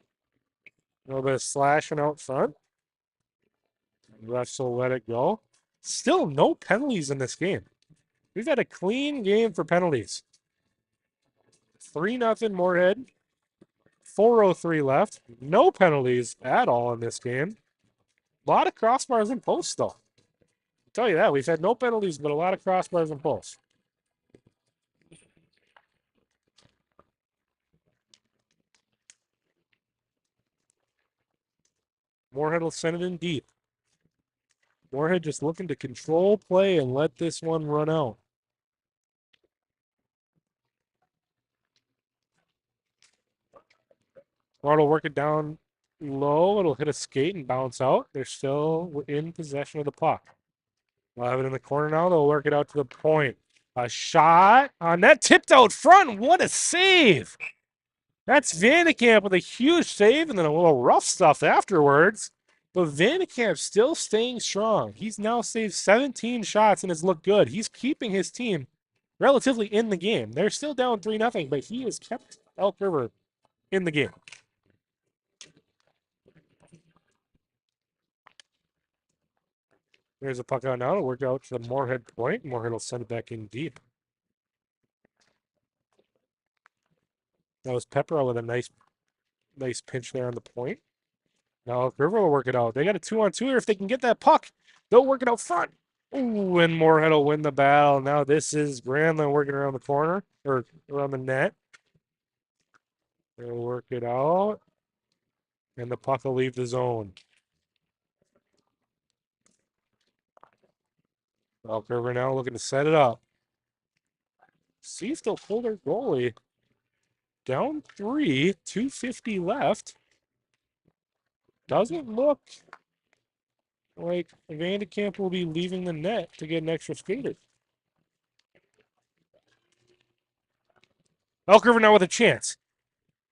little bit of slashing out front. Refs will let it go. Still no penalties in this game. We've had a clean game for penalties. 3-0 Moorhead. 4:03 left. No penalties at all in this game. A lot of crossbars and posts, though. I'll tell you that. We've had no penalties, but a lot of crossbars and posts. Moorhead will send it in deep. Moorhead just looking to control play and let this one run out. Moorhead will work it down low. It'll hit a skate and bounce out. They're still in possession of the puck. They'll have it in the corner now. They'll work it out to the point. A shot on that, tipped out front. What a save! That's Vandekamp with a huge save and then a little rough stuff afterwards. But Vandekamp still staying strong. He's now saved 17 shots and has looked good. He's keeping his team relatively in the game. They're still down 3-0, but he has kept Elk River in the game. There's a puck out now to work out to the Moorhead point. Moorhead will send it back in deep. That was Pepperell with a nice pinch there on the point. Now Elk River will work it out. They got a 2-on-2 here. If they can get that puck, they'll work it out front. Ooh, and Moorhead will win the battle. Now this is Granlund working around the corner, or around the net. They'll work it out. And the puck will leave the zone. Elk River now looking to set it up. See if they'll pull their goalie. Down 3, 2:50 left. Doesn't look like Vandekamp will be leaving the net to get an extra skater. Elk River now with a chance.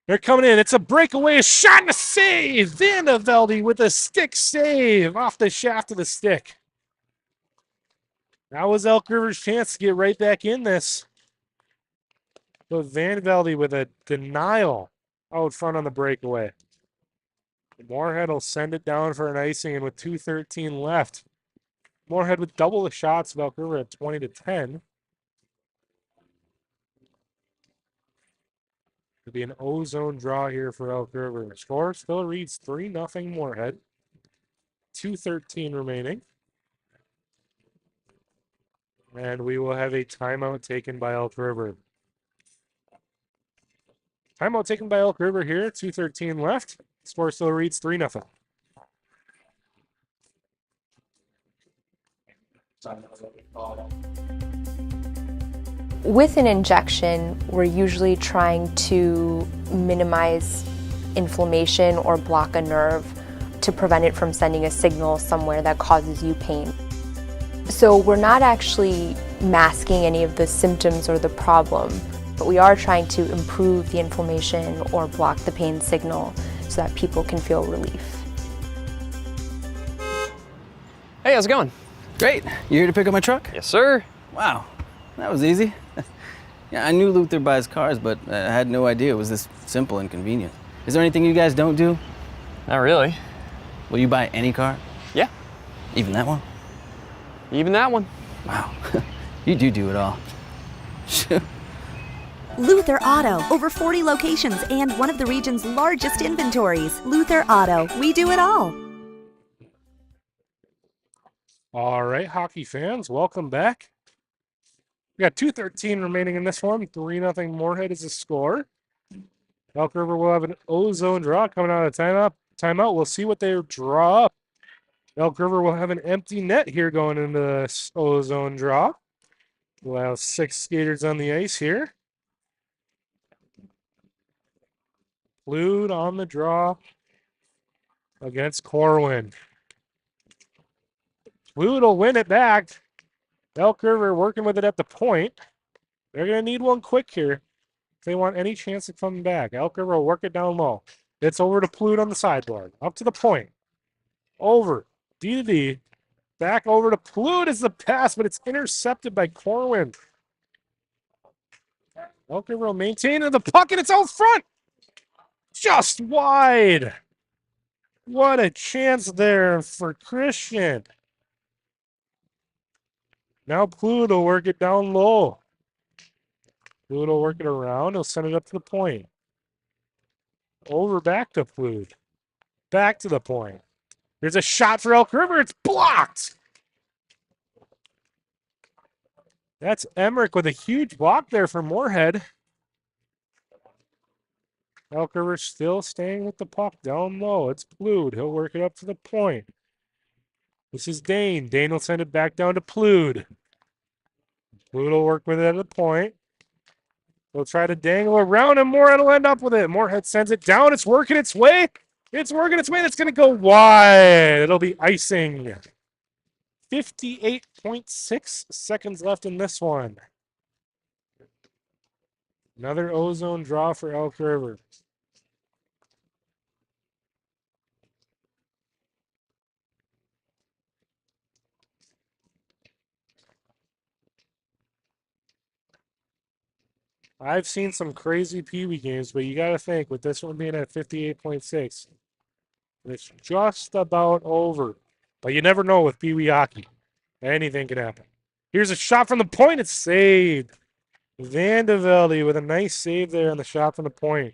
They're coming in. It's a breakaway, a shot and a save. Vandevelde with a stick save off the shaft of the stick. That was Elk River's chance to get right back in this. But Vandevelde with a denial out front on the breakaway. Moorhead will send it down for an icing, and with 2:13 left, Moorhead with double the shots of Elk River at 20-10. It'll be an ozone draw here for Elk River. Score still reads 3-0 Moorhead. 2:13 remaining. And we will have a timeout taken by Elk River. Timeout taken by Elk River here. 2:13 left. Score still reads 3-0. With an injection, we're usually trying to minimize inflammation or block a nerve to prevent it from sending a signal somewhere that causes you pain. So we're not actually masking any of the symptoms or the problem, but we are trying to improve the inflammation or block the pain signal so that people can feel relief. Hey, how's it going? Great. You here to pick up my truck? Yes, sir. Wow. That was easy. Yeah, I knew Luther buys cars, but I had no idea it was this simple and convenient. Is there anything you guys don't do? Not really. Will you buy any car? Yeah, Even that one? even that one. Wow. You do it all. Shoot. Luther Auto, over 40 locations and one of the region's largest inventories. Luther Auto, we do it all. All right, hockey fans, welcome back. We got 2:13 remaining in this one. 3-0 Moorhead is the score. Elk River will have an ozone draw coming out of timeout. We'll see what they draw up. Elk River will have an empty net here going into the ozone draw. We'll have 6 skaters on the ice here. Flued on the draw against Corwin. Flued will win it back. Elk River working with it at the point. They're going to need one quick here if they want any chance of coming back. Elk River will work it down low. It's over to Plude on the sideboard. Up to the point. Over. D to D. Back over to Plude is the pass, but it's intercepted by Corwin. Elk River will maintain the puck, and it's out front. Just wide. What a chance there for Christian. Now Plude will work it down low. Plude will work it around. He'll send it up to the point. Over back to Plude. Back to the point. There's a shot for Elk River. It's blocked. That's Emmerich with a huge block there for Moorhead. Elk River still staying with the puck down low. It's Plude. He'll work it up to the point. This is Dane. Dane will send it back down to Plude. Plude will work with it at the point. He'll try to dangle around, and Moorhead will end up with it. Moorhead sends it down. It's working its way. It's working its way. That's going to go wide. It'll be icing. 58.6 seconds left in this one. Another ozone draw for Elk River. I've seen some crazy Pee Wee games, but you got to think with this one being at 58.6, it's just about over. But you never know with Pee Wee hockey. Anything can happen. Here's a shot from the point. It's saved. Van de Velde with a nice save there on the shot from the point.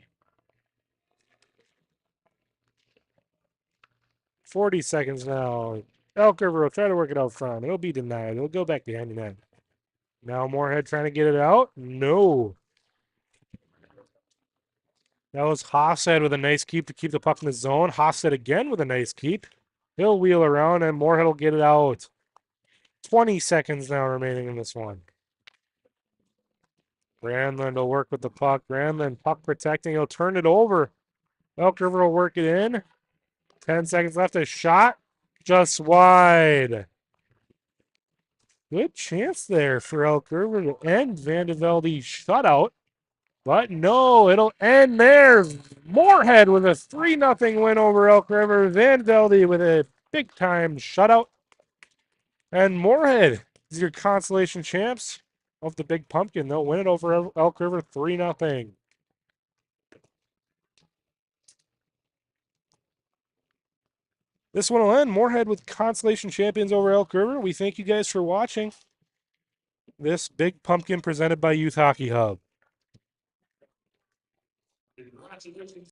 40 seconds now. Elk River will try to work it out front. It'll be denied. It'll go back behind the net. Now Moorhead trying to get it out. No. That was Hoffstead with a nice keep to keep the puck in the zone. Hoffstead again with a nice keep. He'll wheel around, and Moorhead will get it out. 20 seconds now remaining in this one. Granlund will work with the puck. Granlund, puck protecting. He'll turn it over. Elk River will work it in. 10 seconds left. A shot. Just wide. Good chance there for Elk River to end Van de Velde's shutout. But no, it'll end there. Moorhead with a 3-0 win over Elk River. Van Velde with a big-time shutout. And Moorhead is your consolation champs of the Big Pumpkin. They'll win it over Elk River 3-0. This one will end. Moorhead with consolation champions over Elk River. We thank you guys for watching this Big Pumpkin presented by Youth Hockey Hub.